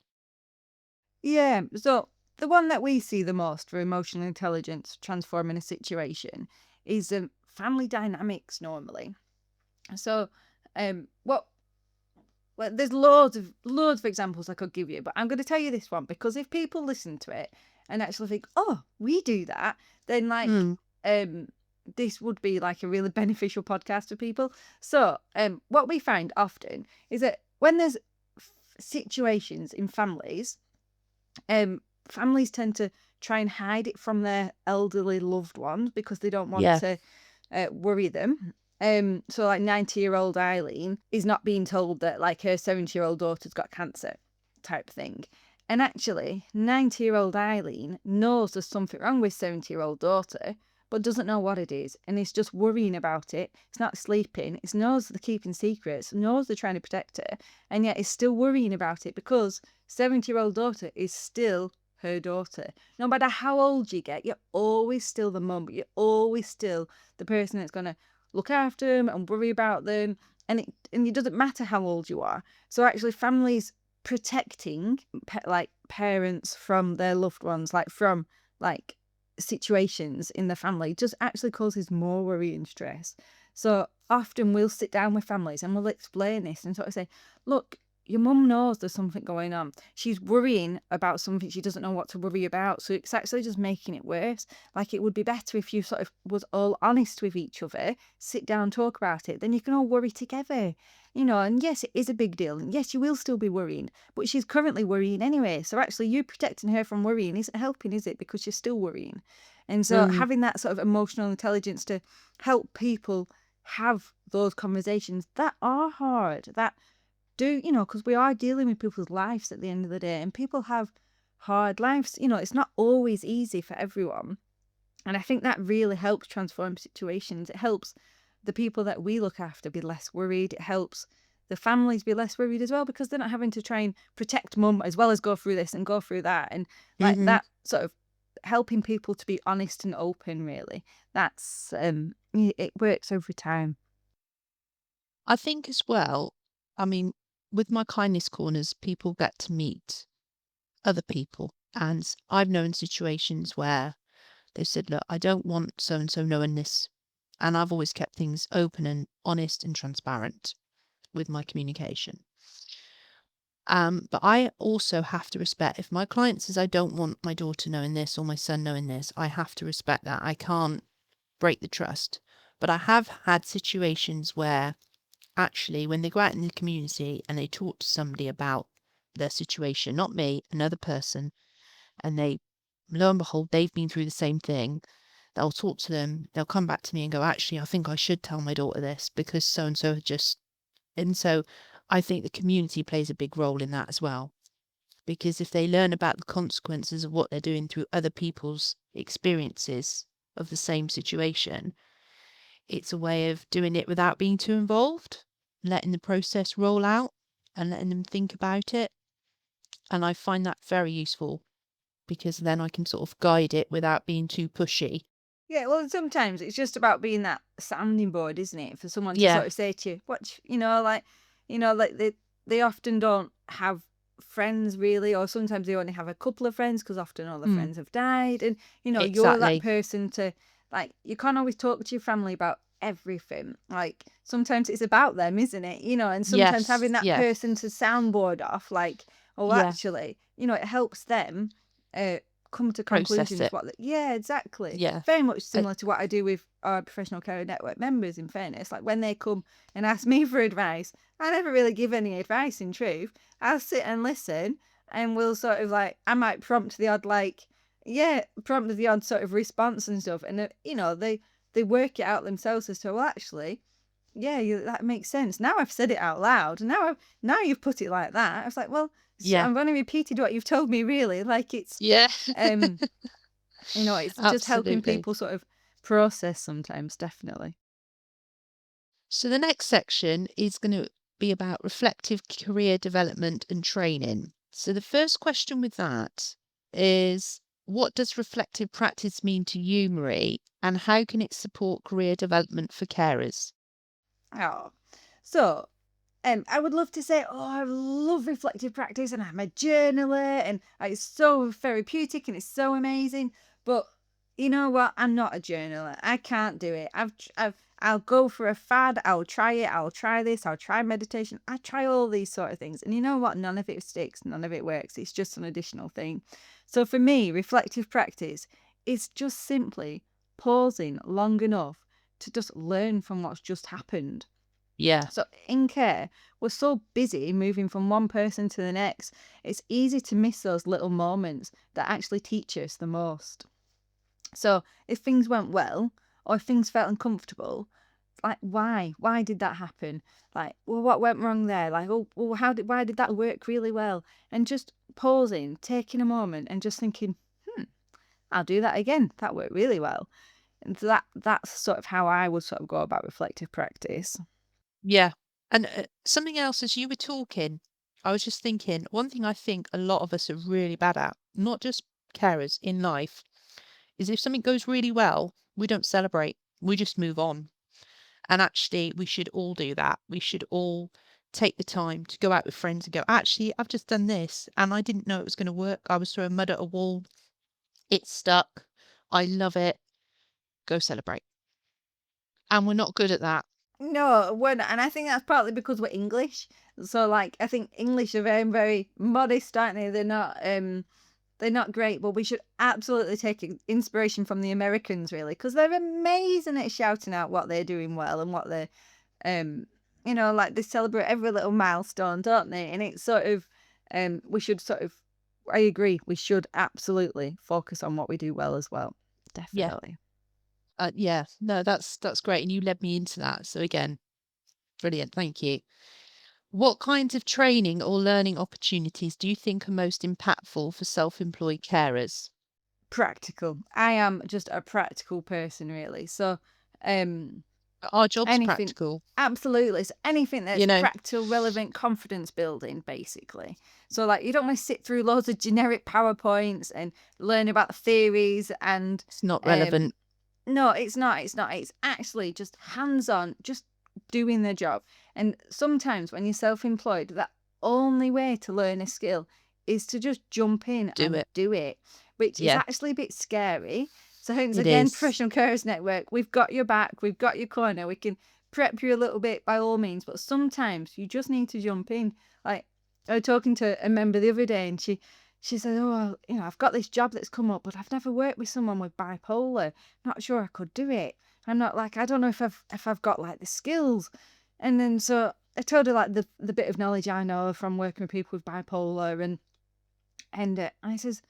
Speaker 2: Yeah. So the one that we see the most for emotional intelligence transforming a situation is family dynamics normally. So, what well, there's loads of examples I could give you, but I'm going to tell you this one because if people listen to it and actually think, "Oh, we do that," then
Speaker 1: Mm,
Speaker 2: um, this would be like a really beneficial podcast for people. So, what we find often is that when there's situations in families, families tend to try and hide it from their elderly loved ones because they don't want
Speaker 1: yeah,
Speaker 2: to worry them. So like 90-year-old Eileen is not being told that like her 70-year-old daughter's got cancer type thing. And actually, 90-year-old Eileen knows there's something wrong with 70-year-old daughter, but doesn't know what it is. And is just worrying about it. It's not sleeping. It knows they're keeping secrets, knows they're trying to protect her, and yet is still worrying about it because 70-year-old daughter is still her daughter. No matter how old you get, you're always still the mum, but you're always still the person that's going to look after them and worry about them. And it doesn't matter how old you are. So actually, families protecting like parents from their loved ones, like from like situations in the family, just actually causes more worry and stress. So often we'll sit down with families and we'll explain this and sort of say, look, your mum knows there's something going on. She's worrying about something she doesn't know what to worry about. So it's actually just making it worse. Like, it would be better if you sort of was all honest with each other, sit down, talk about it. Then you can all worry together, and yes, it is a big deal. And yes, you will still be worrying, but she's currently worrying anyway. So actually you protecting her from worrying isn't helping, is it? Because she's still worrying. And so
Speaker 1: Mm.
Speaker 2: having that sort of emotional intelligence to help people have those conversations that are hard, that because we are dealing with people's lives at the end of the day, and people have hard lives. It's not always easy for everyone. And I think that really helps transform situations. It helps the people that we look after be less worried. It helps the families be less worried as well, because they're not having to try and protect mum as well as go through this and go through that. And like
Speaker 1: Hmm.
Speaker 2: that sort of helping people to be honest and open, really. That's it works over time.
Speaker 1: I think as well, I mean, with my kindness corners, people get to meet other people. And I've known situations where they said, look, I don't want so and so knowing this. And I've always kept things open and honest and transparent with my communication. But I also have to respect if my client says, I don't want my daughter knowing this or my son knowing this, I have to respect that. I can't break the trust. But I have had situations where actually, when they go out in the community and they talk to somebody about their situation, not me, another person, and lo and behold, they've been through the same thing, they'll talk to them, they'll come back to me and go, actually, I think I should tell my daughter this because so and so just. And so I think the community plays a big role in that as well. Because if they learn about the consequences of what they're doing through other people's experiences of the same situation, it's a way of doing it without being too involved, letting the process roll out and letting them think about it. And I find that very useful because then I can sort of guide it without being too pushy.
Speaker 2: Yeah, well, sometimes it's just about being that sounding board, isn't it? For someone to
Speaker 1: Yeah.
Speaker 2: sort of say to you, like they often don't have friends really, or sometimes they only have a couple of friends because often all the
Speaker 1: Mm,
Speaker 2: friends have died, and you're that
Speaker 1: exactly.
Speaker 2: person to like. You can't always talk to your family about everything. Like sometimes it's about them, isn't it? And sometimes
Speaker 1: Yes.
Speaker 2: having that
Speaker 1: Yeah.
Speaker 2: person to soundboard off, like, oh,
Speaker 1: Yeah.
Speaker 2: actually, it helps them. Uh, Come to
Speaker 1: Process
Speaker 2: conclusions
Speaker 1: it.
Speaker 2: yeah, exactly,
Speaker 1: Yeah.
Speaker 2: very much
Speaker 1: Uh,
Speaker 2: similar to what I do with our professional carer network members, in fairness. Like when they come and ask me for advice, I never really give any advice, in truth. I'll sit and listen, and we'll sort of like, I might prompt the odd sort of response and stuff, and they work it out themselves as to, well, actually, yeah, that makes sense. Now I've said it out loud. Now you've put it like that. I was like, well,
Speaker 1: yeah.
Speaker 2: I've only repeated what you've told me, really. Like it's
Speaker 1: Yeah.
Speaker 2: um it's just helping
Speaker 1: Absolutely.
Speaker 2: people sort of process sometimes, definitely.
Speaker 1: So the next section is going to be about reflective career development and training. So the first question with that is, what does reflective practice mean to you, Marie, and how can it support career development for carers?
Speaker 2: Oh, so I would love to say, oh, I love reflective practice and I'm a journaler and it's so therapeutic and it's so amazing. But you know what? I'm not a journaler. I can't do it. I'll go for a fad. I'll try it. I'll try this. I'll try meditation. I try all these sort of things. And you know what? None of it sticks. None of it works. It's just an additional thing. So for me, reflective practice is just simply pausing long enough to just learn from what's just happened.
Speaker 1: Yeah.
Speaker 2: So in care, we're so busy moving from one person to the next, it's easy to miss those little moments that actually teach us the most. So if things went well, or if things felt uncomfortable, like why? Why did that happen? Like, well, what went wrong there? Like, oh, well, why did that work really well? And just pausing, taking a moment and just thinking, I'll do that again. That worked really well. And so that's sort of how I would sort of go about reflective practice.
Speaker 1: Yeah. And something else, as you were talking, I was just thinking, one thing I think a lot of us are really bad at, not just carers in life, is if something goes really well, we don't celebrate. We just move on. And actually, we should all do that. We should all take the time to go out with friends and go, actually, I've just done this and I didn't know it was going to work. I was throwing mud at a wall. It stuck. I love it. Go celebrate. And we're not good at that.
Speaker 2: No, we're not, and I think that's partly because we're English. So like I think English are very, very modest, aren't they? They're not great, but we should absolutely take inspiration from the Americans, really, because they're amazing at shouting out what they're doing well and what they're, like they celebrate every little milestone, don't they? And it's sort of, we should sort of, I agree, we should absolutely focus on what we do well as well.
Speaker 1: Yeah.
Speaker 2: Definitely.
Speaker 1: Yeah. No, that's great. And you led me into that. So again, brilliant. Thank you. What kinds of training or learning opportunities do you think are most impactful for self-employed carers?
Speaker 2: Practical. I am just a practical person, really. So,
Speaker 1: Our job's
Speaker 2: anything,
Speaker 1: practical,
Speaker 2: absolutely. So anything
Speaker 1: you
Speaker 2: that's
Speaker 1: know,
Speaker 2: practical, relevant, confidence building, basically. So like you don't want to sit through loads of generic PowerPoints and learn about the theories and
Speaker 1: it's not
Speaker 2: um
Speaker 1: relevant.
Speaker 2: no, it's not. It's not. It's actually just hands-on, just doing the job. And sometimes when you're self-employed, the only way to learn a skill is to just jump in
Speaker 1: Do
Speaker 2: and
Speaker 1: it.
Speaker 2: do it, which is
Speaker 1: Yeah,
Speaker 2: actually a bit scary. So hence
Speaker 1: it
Speaker 2: again,
Speaker 1: is.
Speaker 2: Professional Carers Network, we've got your back, we've got your corner, we can prep you a little bit by all means, but sometimes you just need to jump in. Like I was talking to a member the other day and she said, "Oh, well, I've got this job that's come up, but I've never worked with someone with bipolar. Not sure I could do it. I'm not like I don't know if I've got like the skills." And then so I told her like the bit of knowledge I know from working with people with bipolar, and I says,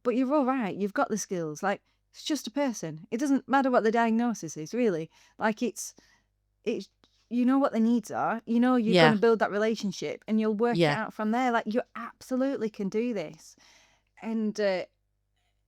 Speaker 2: "But you're all right. You've got the skills. Like it's just a person. It doesn't matter what the diagnosis is, really. Like it's you know what the needs are. You know you're going
Speaker 1: Yeah,
Speaker 2: to build that relationship, and you'll work it
Speaker 1: yeah.
Speaker 2: out from there. Like you absolutely can do this."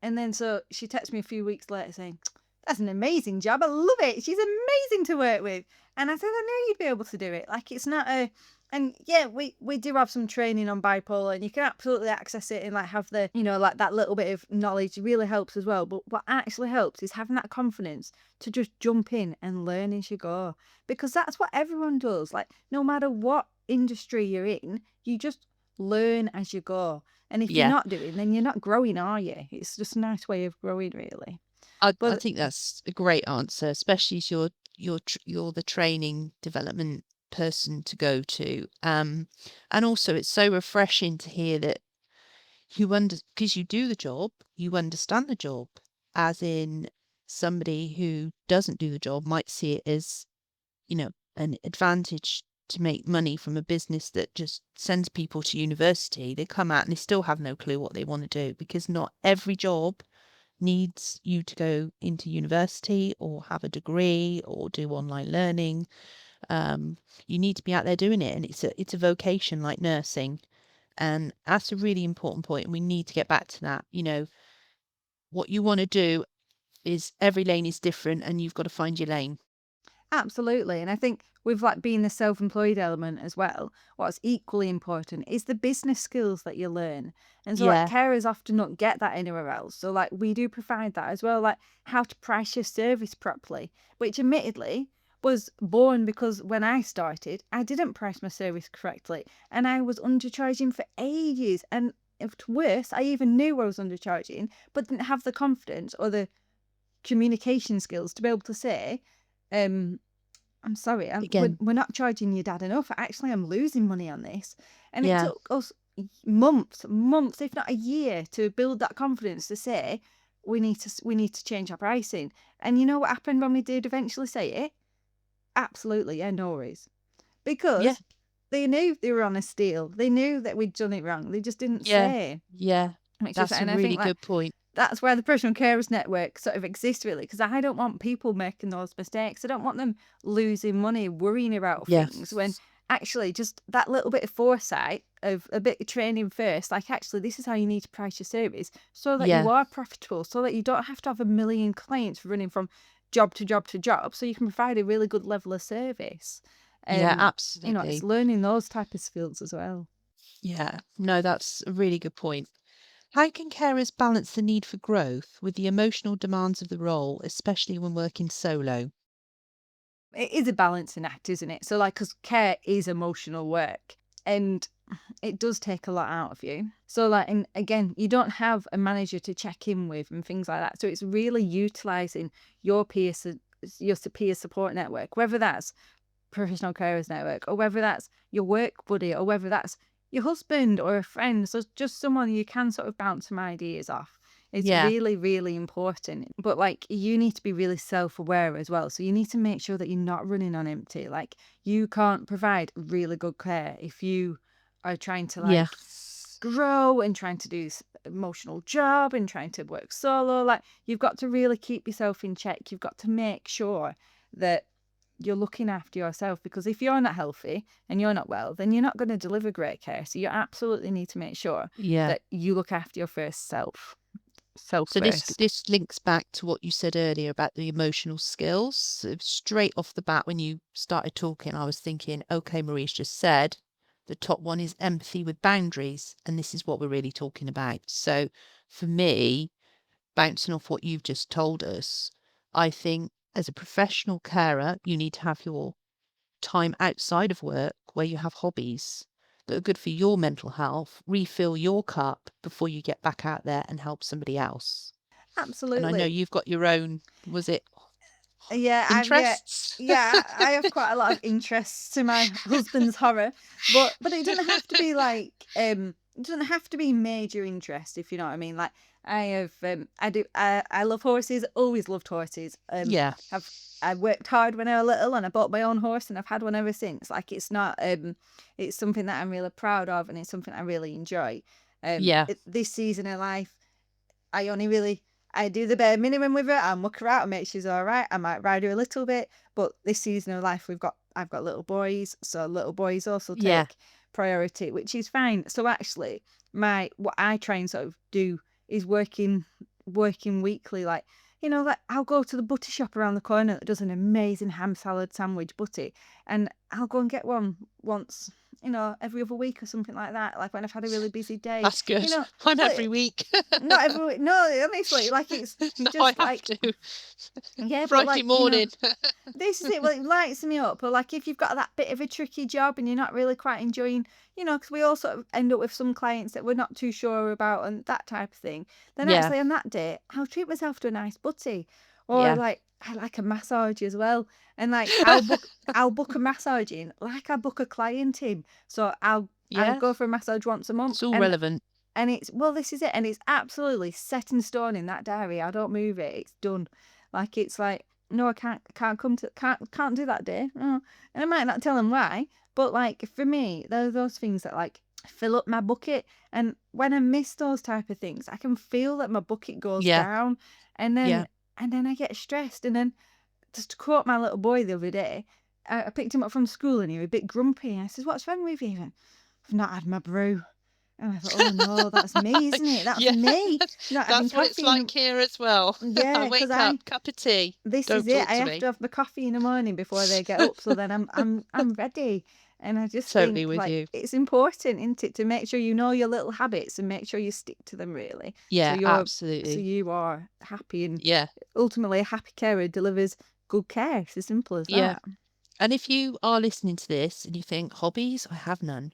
Speaker 2: And then so she texted me a few weeks later saying, "That's an amazing job. I love it. She's amazing to work with." And I said, "I knew you'd be able to do it. Like it's not a." And yeah, we do have some training on bipolar, and you can absolutely access it and like have the like that little bit of knowledge really helps as well. But what actually helps is having that confidence to just jump in and learn as you go, because that's what everyone does. Like no matter what industry you're in, you just learn as you go. And if you're
Speaker 1: Yeah.
Speaker 2: not doing, then you're not growing, are you? It's just a nice way of growing, really.
Speaker 1: I
Speaker 2: But
Speaker 1: think that's a great answer, especially as you're the training development person to go to. And also it's so refreshing to hear that because you do the job, you understand the job, as in somebody who doesn't do the job might see it as, an advantage to make money from a business that just sends people to university. They come out and they still have no clue what they want to do, because not every job needs you to go into university or have a degree or do online learning. You need to be out there doing it, and it's a vocation like nursing, and that's a really important point. And we need to get back to that. What you want to do is every lane is different, and you've got to find your lane.
Speaker 2: absolutely. And I think with like being the self-employed element as well, what's equally important is the business skills that you learn. And so like
Speaker 1: Yeah,
Speaker 2: carers often don't get that anywhere else. So like we do provide that as well, like how to price your service properly, which admittedly was born because when I started, I didn't price my service correctly and I was undercharging for ages. And if worse, I even knew I was undercharging, but didn't have the confidence or the communication skills to be able to say, I'm sorry,
Speaker 1: again,
Speaker 2: we're not charging your dad enough. Actually, I'm losing money on this. And it
Speaker 1: yeah,
Speaker 2: took us months, if not a year, to build that confidence to say, we need to change our pricing. And you know what happened when we did eventually say it? Absolutely, yeah, no worries.
Speaker 1: yeah,
Speaker 2: Because they knew they were on a steal. They knew that we'd done it wrong. They just didn't
Speaker 1: yeah,
Speaker 2: say.
Speaker 1: yeah. That's a
Speaker 2: And I think
Speaker 1: really
Speaker 2: like
Speaker 1: good point.
Speaker 2: that's where the Professional Carers Network sort of exists, really, because I don't want people making those mistakes. I don't want them losing money, worrying about
Speaker 1: Yeah,
Speaker 2: things when actually just that little bit of foresight of a bit of training first, like actually this is how you need to price your service so that you
Speaker 1: yeah,
Speaker 2: are profitable, so that you don't have to have a million clients running from job to job to job, so you can provide a really good level of service.
Speaker 1: yeah,
Speaker 2: It's
Speaker 1: absolutely.
Speaker 2: learning those type of skills as well.
Speaker 1: Yeah, no, that's a really good point. How can carers balance the need for growth with the emotional demands of the role, especially when working solo?
Speaker 2: It is a balancing act, isn't it? So, like, because care is emotional work and it does take a lot out of you. So, like, and again, you don't have a manager to check in with and things like that. So, it's really utilizing your peer support network, whether that's professional carers network, or whether that's your work buddy, or whether that's your husband or a friend. So just someone you can sort of bounce some ideas off. It's
Speaker 1: Yeah.
Speaker 2: really, really important. But like, you need to be really self-aware as well. So you need to make sure that you're not running on empty. Like, you can't provide really good care if you are trying to
Speaker 1: Yeah.
Speaker 2: like grow and trying to do this emotional job and trying to work solo. Like, you've got to really keep yourself in check. You've got to make sure that you're looking after yourself, because if you're not healthy and you're not well, then you're not going to deliver great care. So you absolutely need to make sure
Speaker 1: Yeah.
Speaker 2: that you look after your self
Speaker 1: So this
Speaker 2: first.
Speaker 1: this links back to what you said earlier about the emotional skills. So straight off the bat, when you started talking, I was thinking, okay, Marie's just said the top one is empathy with boundaries, and this is what we're really talking about. So for me, bouncing off what you've just told us, I think as a professional carer, you need to have your time outside of work where you have hobbies that are good for your mental health, refill your cup before you get back out there and help somebody else. And I know
Speaker 2: Absolutely.
Speaker 1: you've got your own, was it
Speaker 2: Yeah,
Speaker 1: interests?
Speaker 2: I have quite a lot of interests to my husband's horror, but it doesn't have to be like it doesn't have to be major interest, if you know what I mean. Like, I love horses, always loved horses.
Speaker 1: Yeah,
Speaker 2: Have I worked hard when I was little, and I bought my own horse, and I've had one ever since. Like, it's something that I'm really proud of, and it's something I really enjoy.
Speaker 1: yeah,
Speaker 2: This season of life, I do the bare minimum with her. I muck her out and make sure she's all right. I might ride her a little bit, but this season of life, I've got little boys, so little boys also
Speaker 1: yeah,
Speaker 2: take priority, which is fine. So actually, my what I try and sort of do is working weekly. Like, like, I'll go to the butty shop around the corner that does an amazing ham salad sandwich butty, and I'll go and get one once, every other week or something like that. Like, when I've had a really busy day,
Speaker 1: that's good.
Speaker 2: you know,
Speaker 1: I'm
Speaker 2: but
Speaker 1: every week.
Speaker 2: not every no, honestly, like, it's
Speaker 1: No, I
Speaker 2: just
Speaker 1: have
Speaker 2: like,
Speaker 1: to.
Speaker 2: yeah, but
Speaker 1: Friday
Speaker 2: like,
Speaker 1: morning.
Speaker 2: this is it. Well, it lights me up. But like, if you've got that bit of a tricky job and you're not really quite enjoying, because we all sort of end up with some clients that we're not too sure about and that type of thing, then
Speaker 1: Yeah,
Speaker 2: actually on that day, I'll treat myself to a nice butty, or
Speaker 1: yeah.
Speaker 2: like, I like a massage as well, and like, I'll book a massage in like I book a client in. So I'll
Speaker 1: Yeah,
Speaker 2: go for a massage once a month,
Speaker 1: it's all
Speaker 2: and
Speaker 1: relevant.
Speaker 2: it's, well, this is it, and it's absolutely set in stone in that diary. I don't move it. It's done. Like, it's like, no, I can't come to can't do that day. Oh. And I might not tell them why, but like, for me, there are those things that like fill up my bucket. And when I miss those type of things, I can feel that my bucket goes
Speaker 1: Yeah,
Speaker 2: down, and
Speaker 1: yeah.
Speaker 2: then I get stressed. And then, just to quote my little boy the other day, I picked him up from school and he was a bit grumpy. And I said, "What's wrong with you?" He went, "I've not had my brew." And I thought, "Oh no, that's me, isn't it? That's
Speaker 1: Yeah,
Speaker 2: me, not having
Speaker 1: that's what it's
Speaker 2: coffee in
Speaker 1: like
Speaker 2: the."
Speaker 1: here as well. I
Speaker 2: Yeah, because
Speaker 1: wake up, cup of tea.
Speaker 2: this is
Speaker 1: Don't
Speaker 2: it.
Speaker 1: talk
Speaker 2: I
Speaker 1: to
Speaker 2: have
Speaker 1: me.
Speaker 2: to have my coffee in the morning before they get up, so then I'm ready. And I just
Speaker 1: Totally
Speaker 2: think,
Speaker 1: with
Speaker 2: like,
Speaker 1: you.
Speaker 2: it's important, isn't it, to make sure you know your little habits and make sure you stick to them, really. So
Speaker 1: Yeah,
Speaker 2: so
Speaker 1: absolutely.
Speaker 2: you are happy, and
Speaker 1: Yeah,
Speaker 2: ultimately a happy carer delivers good care. It's as simple as
Speaker 1: yeah.
Speaker 2: that.
Speaker 1: And if you are listening to this and you think hobbies, I have none.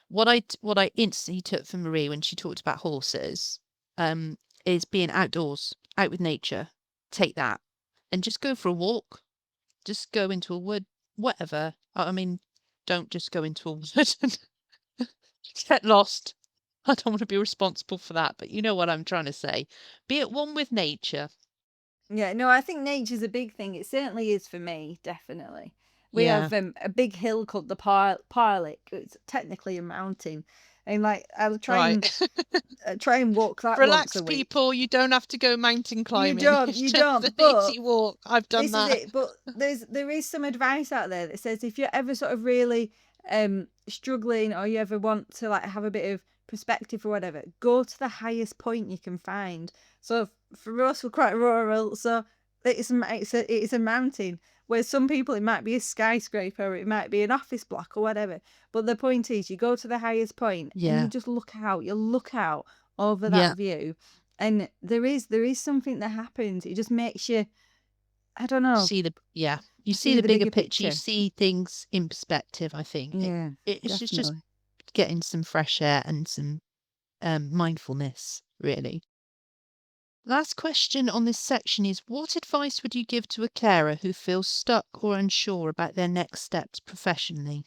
Speaker 1: What I instantly took from Marie when she talked about horses, um, is being outdoors, out with nature. Take that and just go for a walk. Just go into a wood, whatever. I mean, don't just go into a wood and get lost. I don't want to be responsible for that, but you know what I'm trying to say. Be at one with nature.
Speaker 2: Yeah, no, I think nature's a big thing. It certainly is for me, definitely. We
Speaker 1: Yeah,
Speaker 2: have a big hill called the Parlick. It's technically a mountain, and like, I'll
Speaker 1: right.
Speaker 2: try and walk that once
Speaker 1: Relax,
Speaker 2: a week.
Speaker 1: people. You don't have to go mountain
Speaker 2: You
Speaker 1: climbing.
Speaker 2: don't,
Speaker 1: It's
Speaker 2: you
Speaker 1: just an
Speaker 2: don't. But
Speaker 1: easy walk. I've done
Speaker 2: this is
Speaker 1: that.
Speaker 2: it. But there is some advice out there that says, if you're ever sort of really struggling, or you ever want to like have a bit of perspective or whatever, go to the highest point you can find. So for us, we're quite rural, so it's a mountain. Where some people, it might be a skyscraper, or it might be an office block or whatever. But the point is, you go to the highest point and you
Speaker 1: Yeah,
Speaker 2: just look out. You look out over that
Speaker 1: yeah.
Speaker 2: view, and there is something that happens. It just makes you, I don't know,
Speaker 1: You see
Speaker 2: see
Speaker 1: the
Speaker 2: the
Speaker 1: bigger
Speaker 2: bigger
Speaker 1: picture. You
Speaker 2: picture.
Speaker 1: see things in perspective. I think
Speaker 2: Yeah,
Speaker 1: it's just
Speaker 2: definitely.
Speaker 1: getting some fresh air and some mindfulness. Really. Last question on this section is, what advice would you give to a carer who feels stuck or unsure about their next steps professionally?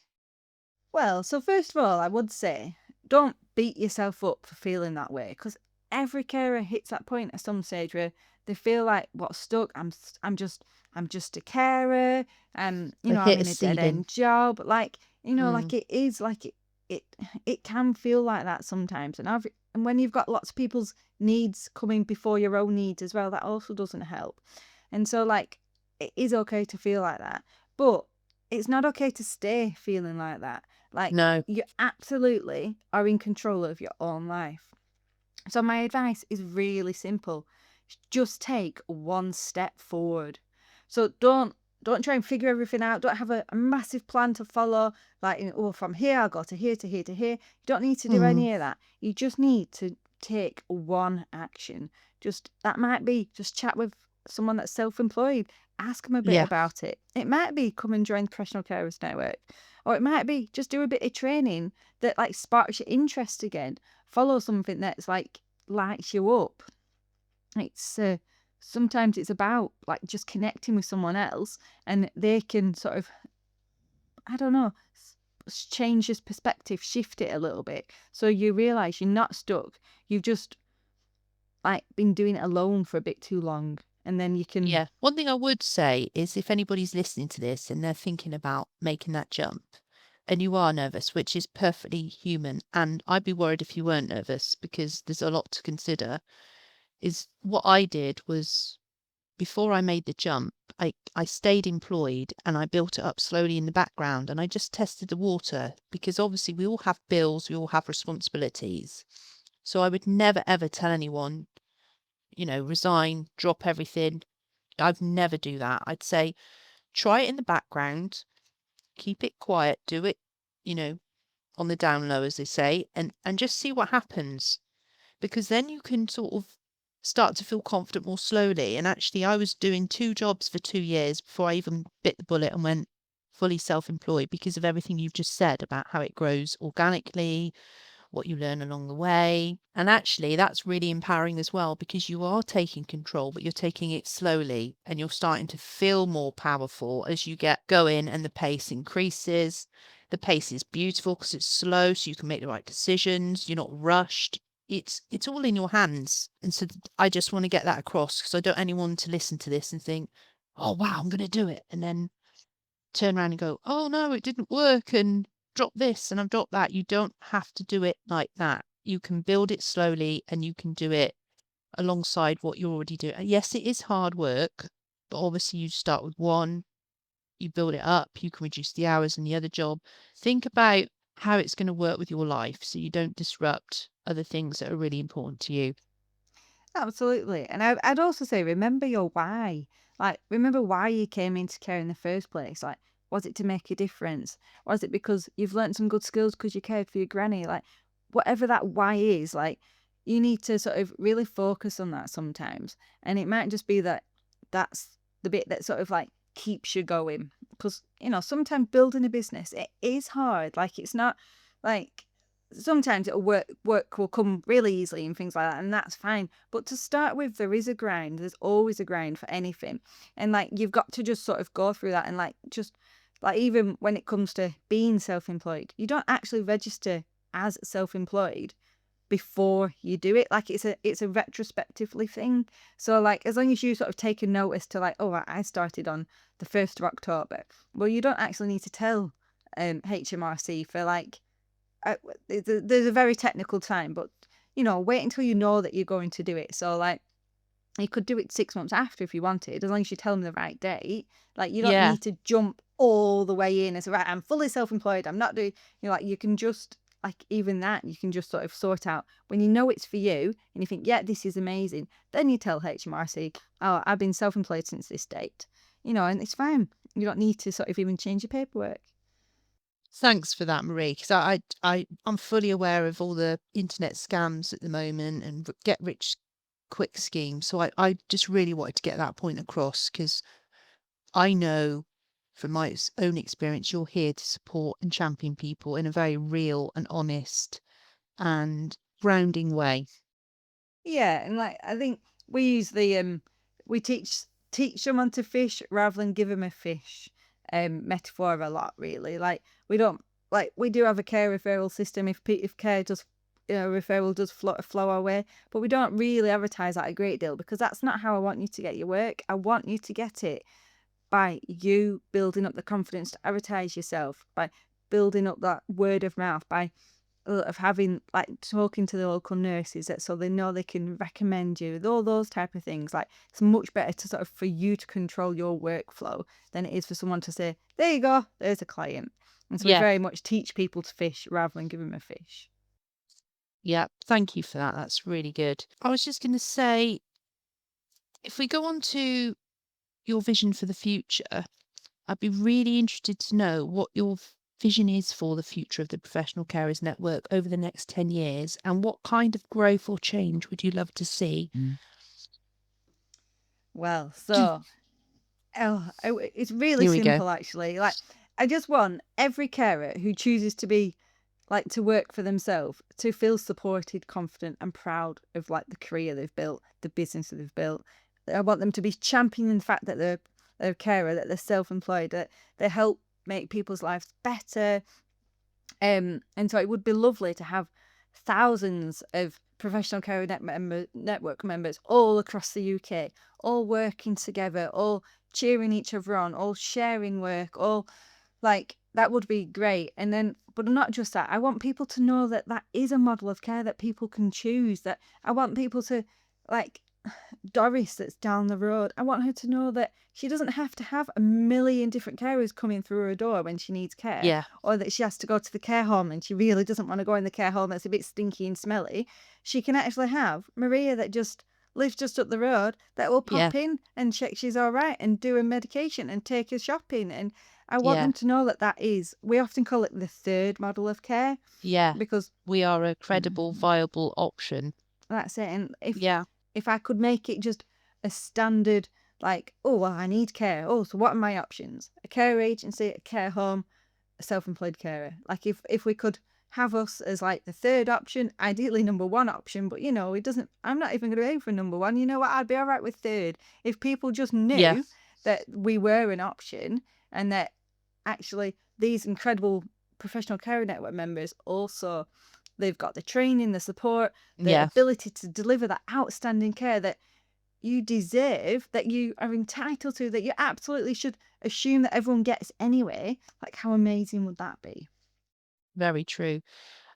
Speaker 2: Well, so first of all, I would say don't beat yourself up for feeling that way because every carer hits that point at some stage where they feel like, "What's stuck? I'm just a carer, and
Speaker 1: Or
Speaker 2: I'm
Speaker 1: hit a
Speaker 2: in a dead
Speaker 1: ceiling?
Speaker 2: end job." Like,
Speaker 1: Mm,
Speaker 2: like it is like it it can feel like that sometimes, and when you've got lots of people's needs coming before your own needs as well, that also doesn't help. And so, like, it is okay to feel like that, but it's not okay to stay feeling like that. Like,
Speaker 1: no.
Speaker 2: you absolutely are in control of your own life. So my advice is really simple. Just take one step forward. So don't try and figure everything out. Don't have a massive plan to follow. Like, oh, from here I'll go to here to here to here. You don't need to do
Speaker 1: Mm,
Speaker 2: any of that. You just need to take one action. Just that might be just chat with someone that's self-employed. Ask them a bit
Speaker 1: yeah.
Speaker 2: about it. It might be come and join the Professional Carers Network. Or it might be just do a bit of training that like sparks your interest again. Follow something that's like lights you up. It's sometimes it's about like just connecting with someone else and they can sort of, I don't know, change this perspective, shift it a little bit. So you realize you're not stuck. You've just like been doing it alone for a bit too long. And then you can,
Speaker 1: Yeah. One thing I would say is if anybody's listening to this and they're thinking about making that jump and you are nervous, which is perfectly human, and I'd be worried if you weren't nervous because there's a lot to consider, is what I did was before I made the jump, I stayed employed and I built it up slowly in the background and I just tested the water because obviously we all have bills, we all have responsibilities. So I would never ever tell anyone, resign, drop everything. I'd never do that. I'd say try it in the background, keep it quiet, do it, you know, on the down low, as they say, and just see what happens. Because then you can sort of start to feel confident more slowly. And actually, I was doing 2 jobs for 2 years before I even bit the bullet and went fully self-employed because of everything you've just said about how it grows organically, what you learn along the way. And actually, that's really empowering as well because you are taking control, but you're taking it slowly and you're starting to feel more powerful as you get going and the pace increases. The pace is beautiful because it's slow, so you can make the right decisions. You're not rushed. It's all in your hands. And so I just want to get that across because I don't want anyone to listen to this and think, oh wow, I'm gonna do it. And then turn around and go, "Oh, no, it didn't work," and drop this and I've dropped that. You don't have to do it like that. You can build it slowly and you can do it alongside what you're already doing. Yes, it is hard work, but obviously you start with one, you build it up, you can reduce the hours in the other job. Think about how it's going to work with your life so you don't disrupt other things that are really important to you.
Speaker 2: absolutely. And I'd also say, remember your why. Like, remember why you came into care in the first place. Like, was it to make a difference? Was it because you've learned some good skills because you cared for your granny? Like, whatever that why is, like, you need to sort of really focus on that sometimes. And it might just be that that's the bit that sort of like keeps you going. Because, sometimes building a business, it is hard. Like, it's not like, sometimes it'll work will come really easily and things like that, and that's fine. But to start with, there is a grind. There's always a grind for anything. And like you've got to just sort of go through that and like just like even when it comes to being self-employed, you don't actually register as self-employed before you do it. Like it's a retrospectively thing. So like as long as you sort of take a notice to like, oh, I started on the 1st of October. Well, you don't actually need to tell HMRC for like there's a very technical time, but wait until you know that you're going to do it. So like you could do it 6 months after if you wanted, as long as you tell them the right date. Like you don't
Speaker 1: Yeah.
Speaker 2: need to jump all the way in and say, right, I'm fully self-employed. I'm not doing, like you can just like even that you can just sort of sort out when you know it's for you and you think, yeah, this is amazing. Then you tell HMRC, oh, I've been self-employed since this date, and it's fine. You don't need to sort of even change your paperwork.
Speaker 1: Thanks for that, Marie, because I'm fully aware of all the internet scams at the moment and get rich quick schemes. So I just really wanted to get that point across because I know from my own experience, you're here to support and champion people in a very real and honest and grounding way.
Speaker 2: Yeah, and like I think we use the we teach someone to fish rather than give them a fish metaphor a lot, really. Like, we don't, like, we do have a care referral system if care does, referral does flow our way, but we don't really advertise that a great deal, because that's not how I want you to get your work. I want you to get it by you building up the confidence to advertise yourself, by building up that word of mouth, by of having, like, talking to the local nurses so they know they can recommend you, all those type of things. Like, it's much better to sort of for you to control your workflow than it is for someone to say, there you go, there's a client. And so we
Speaker 1: Yeah,
Speaker 2: very much teach people to fish rather than give them a fish.
Speaker 1: yeah. Thank you for that. That's really good. I was just going to say, if we go on to your vision for the future, I'd be really interested to know what your vision is for the future of the Professional Carers Network over the next 10 years, and what kind of growth or change would you love to see?
Speaker 2: Well, so it's really
Speaker 1: Here we go.
Speaker 2: simple, actually. Like, I just want every carer who chooses to be, like, to work for themselves to feel supported, confident, and proud of, like, the career they've built, the business that they've built. I want them to be championing the fact that they're a carer, that they're self-employed, that they help make people's lives better. And so it would be lovely to have thousands of professional carer network members all across the UK, all working together, all cheering each other on, all sharing work, all, like, that would be great. And then, but not just that, I want people to know that that is a model of care that people can choose. That I want people to, like, Doris that's down the road, I want her to know that she doesn't have to have a million different carers coming through her door when she needs care,
Speaker 1: Yeah,
Speaker 2: or that she has to go to the care home and she really doesn't want to go in the care home that's a bit stinky and smelly. She can actually have Maria that just lives just up the road, that will
Speaker 1: yeah,
Speaker 2: pop in and check she's all right and do her medication and take her shopping. And I want
Speaker 1: yeah,
Speaker 2: them to know that that is, we often call it the third model of care,
Speaker 1: yeah.
Speaker 2: because
Speaker 1: We are a credible, viable option.
Speaker 2: that's it. And
Speaker 1: Yeah,
Speaker 2: if I could make it just a standard, like, oh, well, I need care. Oh, so what are my options? A care agency, a care home, a self-employed carer. Like, if we could have us as, like, the third option, ideally number one option, but, it doesn't, I'm not even going to aim for number one. You know what? I'd be all right with third. If people just
Speaker 1: yeah,
Speaker 2: knew that we were an option, and that actually these incredible professional care network members also, they've got the training, the support, the
Speaker 1: yeah.
Speaker 2: ability to deliver that outstanding care that you deserve, that you are entitled to, that you absolutely should assume that everyone gets anyway. Like, how amazing would that be?
Speaker 1: Very true.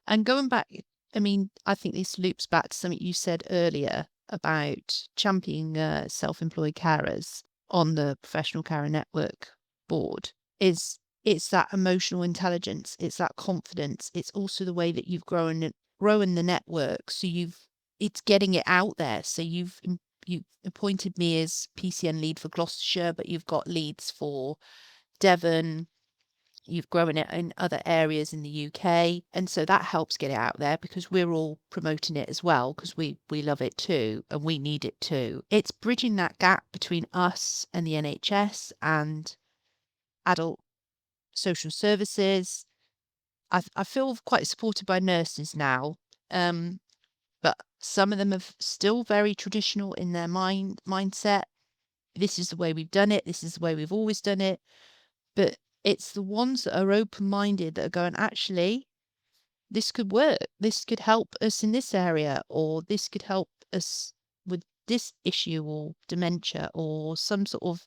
Speaker 1: And going back, I mean, I think this loops back to something you said earlier about championing self-employed carers on the Professional Carer Network board. It's that emotional intelligence, it's that confidence, it's also the way that you've grown the network. So it's getting it out there. So you appointed me as PCN lead for Gloucestershire, but you've got leads for Devon. You've grown it in other areas in the UK. And so that helps get it out there, because we're all promoting it as well, because we love it too and we need it too. It's bridging that gap between us and the NHS and adult social services. I feel quite supported by nurses now, but some of them are still very traditional in their mindset. This is the way we've done it. This is the way we've always done it. But it's the ones that are open-minded that are going, actually, this could work. This could help us in this area, or this could help us with this issue or dementia or some sort of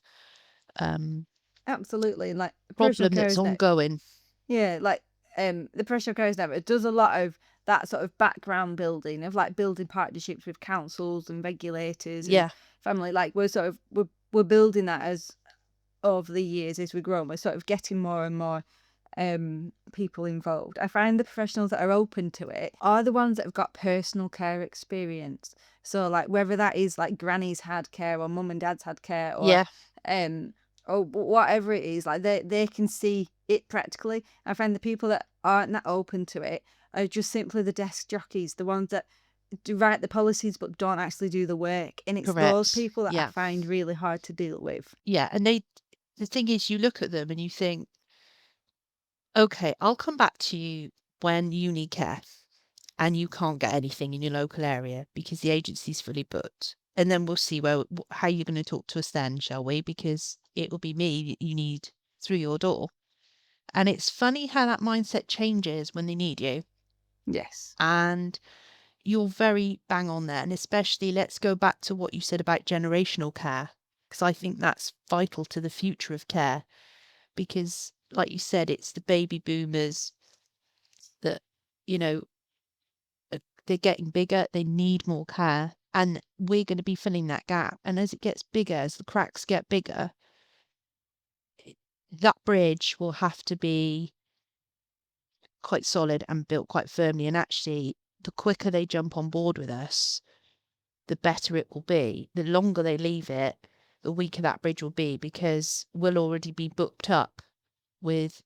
Speaker 2: Absolutely. And, like, personal
Speaker 1: problem
Speaker 2: care
Speaker 1: that's
Speaker 2: is net.
Speaker 1: ongoing.
Speaker 2: Yeah, like, the personal care is network does a lot of that sort of background building, of, like, building partnerships with councils and regulators and
Speaker 1: Yeah,
Speaker 2: family. Like, we're building that as over the years as we grow, and we're sort of getting more and more people involved. I find the professionals that are open to it are the ones that have got personal care experience. So, like, whether that is, like, granny's had care, or mum and dad's had care,
Speaker 1: yeah,
Speaker 2: um or whatever it is, like, they can see it practically. I find the people that aren't that open to it are just simply the desk jockeys, the ones that do write the policies but don't actually do the work, and it's those
Speaker 1: correct.
Speaker 2: people that I
Speaker 1: Yeah,
Speaker 2: find really hard to deal with.
Speaker 1: yeah. And the thing is, you look at them and you think, okay, I'll come back to you when you need care and you can't get anything in your local area because the agency's fully booked. And then we'll see how you're going to talk to us then, shall we? Because it will be me that you need through your door. And it's funny how that mindset changes when they need you.
Speaker 2: Yes.
Speaker 1: And you're very bang on there. And especially, let's go back to what you said about generational care, because I think that's vital to the future of care. Because, like you said, it's the baby boomers that, you know, they're getting bigger, they need more care. And we're going to be filling that gap. And as it gets bigger, as the cracks get bigger, that bridge will have to be quite solid and built quite firmly. And actually, the quicker they jump on board with us, the better it will be. The longer they leave it, the weaker that bridge will be, because we'll already be booked up with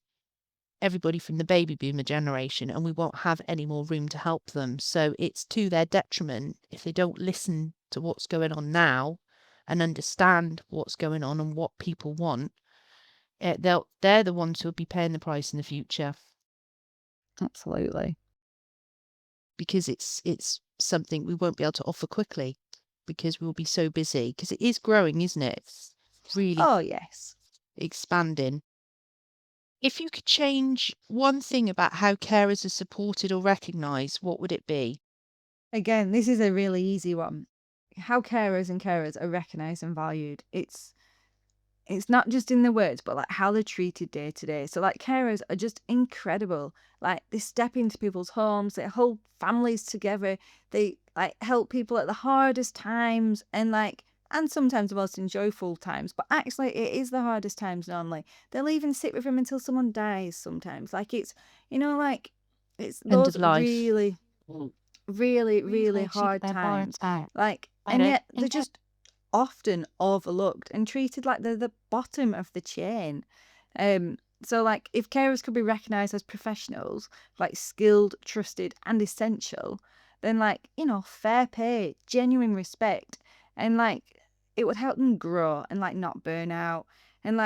Speaker 1: everybody from the baby boomer generation, and we won't have any more room to help them. So it's to their detriment if they don't listen to what's going on now and understand what's going on and what people want. They're the ones who'll be paying the price in the future,
Speaker 2: Absolutely.
Speaker 1: because it's something we won't be able to offer quickly because we'll be so busy, because it is growing, isn't it? It's really
Speaker 2: Oh, yes.
Speaker 1: expanding. If you could change one thing about how carers are supported or recognised, what would it be?
Speaker 2: Again, this is a really easy one. How carers are recognised and valued. It's not just in the words, but like how they're treated day to day. So like carers are just incredible. Like they step into people's homes, they hold families together, they like help people at the hardest times and sometimes the most enjoyable times. But actually it is the hardest times normally. They'll even sit with them until someone dies sometimes. Like it's like it's
Speaker 1: End of
Speaker 2: those
Speaker 1: life.
Speaker 2: really, really hard times. Like and yet they're just often overlooked and treated like they're the bottom of the chain. So like if carers could be recognised as professionals, like skilled, trusted and essential, then fair pay, genuine respect, and it would help them grow and not burn out. And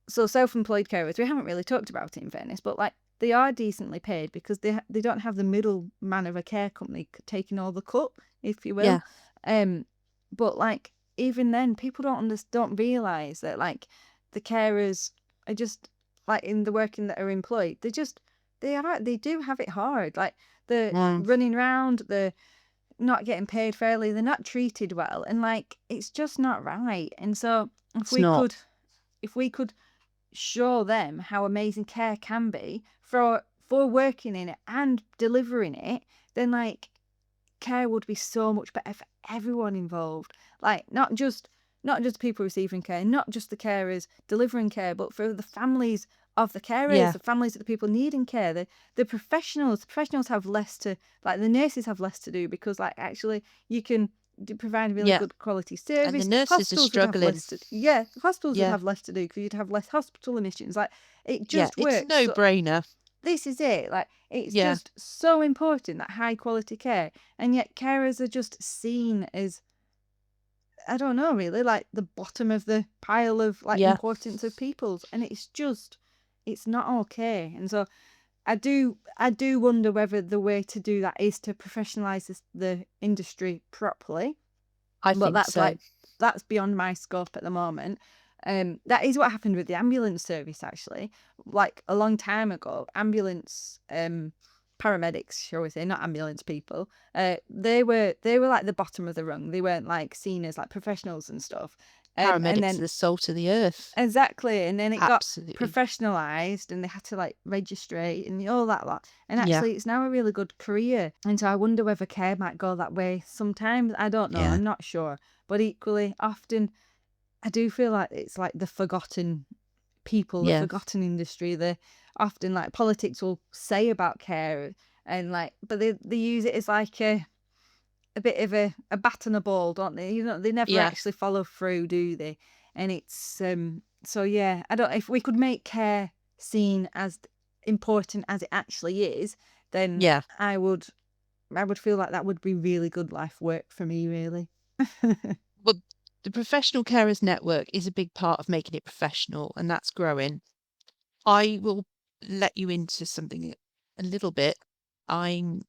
Speaker 2: so self-employed carers, we haven't really talked about it in fairness, but they are decently paid because they don't have the middleman of a care company taking all the cut, if you will.
Speaker 1: Yeah.
Speaker 2: But even then, people don't realise that the carers are just in the working that are employed. They do have it hard. Like they're
Speaker 1: Mm,
Speaker 2: running around, they're not getting paid fairly, they're not treated well, and it's just not right. And so
Speaker 1: it's not.
Speaker 2: if we could show them how amazing care can be for working in it and delivering it, then care would be so much better for everyone involved. Not just people receiving care, not just the carers delivering care, but for the families of the carers,
Speaker 1: Yeah.
Speaker 2: the families of the people needing care, the professionals have less to the nurses have less to do because actually you can provide really
Speaker 1: Yeah.
Speaker 2: good quality
Speaker 1: And the
Speaker 2: service.
Speaker 1: nurses are
Speaker 2: Hospitals would have
Speaker 1: struggling.
Speaker 2: less to yeah, hospitals would
Speaker 1: Yeah.
Speaker 2: have less to do because you'd have less hospital admissions. It
Speaker 1: Yeah.
Speaker 2: just
Speaker 1: It's a
Speaker 2: works. So
Speaker 1: no-brainer.
Speaker 2: this is it. It's
Speaker 1: Yeah.
Speaker 2: just so important, that high quality care. And yet carers are just seen as, I don't know, really, the bottom of the pile of
Speaker 1: Yeah.
Speaker 2: importance of people's. And it's not okay. And so I do wonder whether the way to do that is to professionalize the industry properly.
Speaker 1: I
Speaker 2: But
Speaker 1: think so.
Speaker 2: that's beyond my scope at the moment. That is what happened with the ambulance service, actually. A long time ago, ambulance paramedics, shall we say, not ambulance people, they were the bottom of the rung. They weren't seen as professionals and stuff. And
Speaker 1: Paramedics are
Speaker 2: then
Speaker 1: the salt of the earth.
Speaker 2: exactly, and then it got
Speaker 1: Absolutely.
Speaker 2: professionalized, and they had to registrate and all that lot. And
Speaker 1: Yeah.
Speaker 2: actually, it's now a really good career. And so I wonder whether care might go that way sometimes. I don't know.
Speaker 1: Yeah.
Speaker 2: I'm not sure. But equally, often I do feel like it's the forgotten people, the
Speaker 1: Yeah.
Speaker 2: forgotten industry. The often politics will say about care and but they use it as a bit of a bat and a ball, don't they? They never
Speaker 1: Yeah.
Speaker 2: actually follow through, do they? And it's so yeah, I don't if we could make care seen as important as it actually is, then
Speaker 1: Yeah.
Speaker 2: I would feel like that would be really good life work for me, really.
Speaker 1: Well, the professional carers network is a big part of making it professional, and that's growing. I will let you into something a little bit. I'm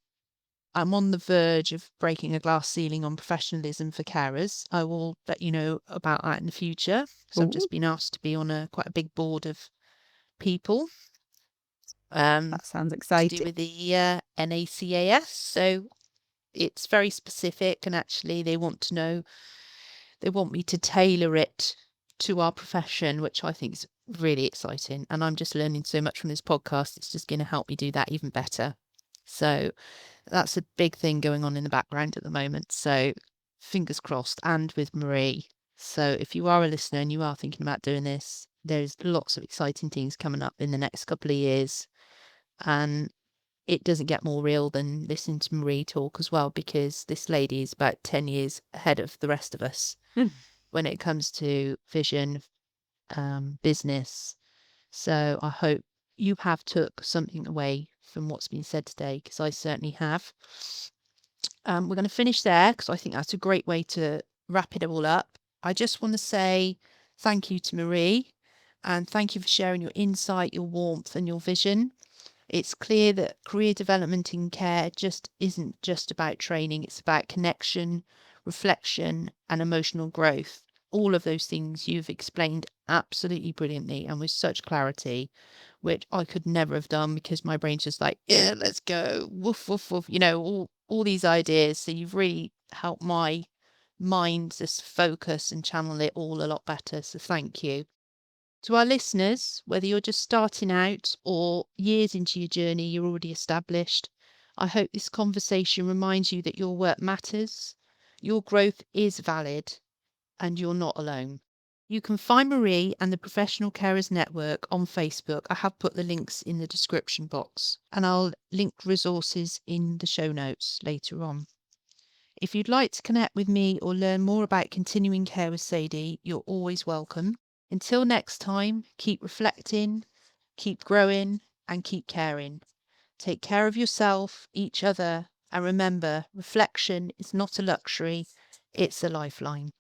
Speaker 1: I'm on the verge of breaking a glass ceiling on professionalism for carers. I will let you know about that in the future. So I've
Speaker 2: Ooh,
Speaker 1: just been asked to be on quite a big board of people um,
Speaker 2: that sounds
Speaker 1: to do
Speaker 2: exciting.
Speaker 1: with the NACAS. So it's very specific, and actually they want me to tailor it to our profession, which I think is really exciting. And I'm just learning so much from this podcast. It's just going to help me do that even better. So that's a big thing going on in the background at the moment. So fingers crossed, and with Marie. So if you are a listener and you are thinking about doing this, there's lots of exciting things coming up in the next couple of years. And it doesn't get more real than listening to Marie talk as well, because this lady is about 10 years ahead of the rest of us when it comes to vision, business. So I hope you have took something away from what's been said today, because I certainly have. We're going to finish there because I think that's a great way to wrap it all up. I just want to say thank you to Marie, and thank you for sharing your insight, your warmth, and your vision. It's clear that career development in care just isn't just about training, it's about connection, reflection, and emotional growth. All of those things you've explained absolutely brilliantly and with such clarity, which I could never have done because my brain's just like, yeah, let's go, woof, woof, woof, all these ideas. So you've really helped my mind just focus and channel it all a lot better. So thank you. To our listeners, whether you're just starting out or years into your journey, you're already established, I hope this conversation reminds you that your work matters, your growth is valid, and you're not alone. You can find Marie and the Professional Carers Network on Facebook. I have put the links in the description box, and I'll link resources in the show notes later on. If you'd like to connect with me or learn more about continuing care with Sadie, you're always welcome. Until next time, keep reflecting, keep growing, and keep caring. Take care of yourself, each other, and remember, reflection is not a luxury, it's a lifeline.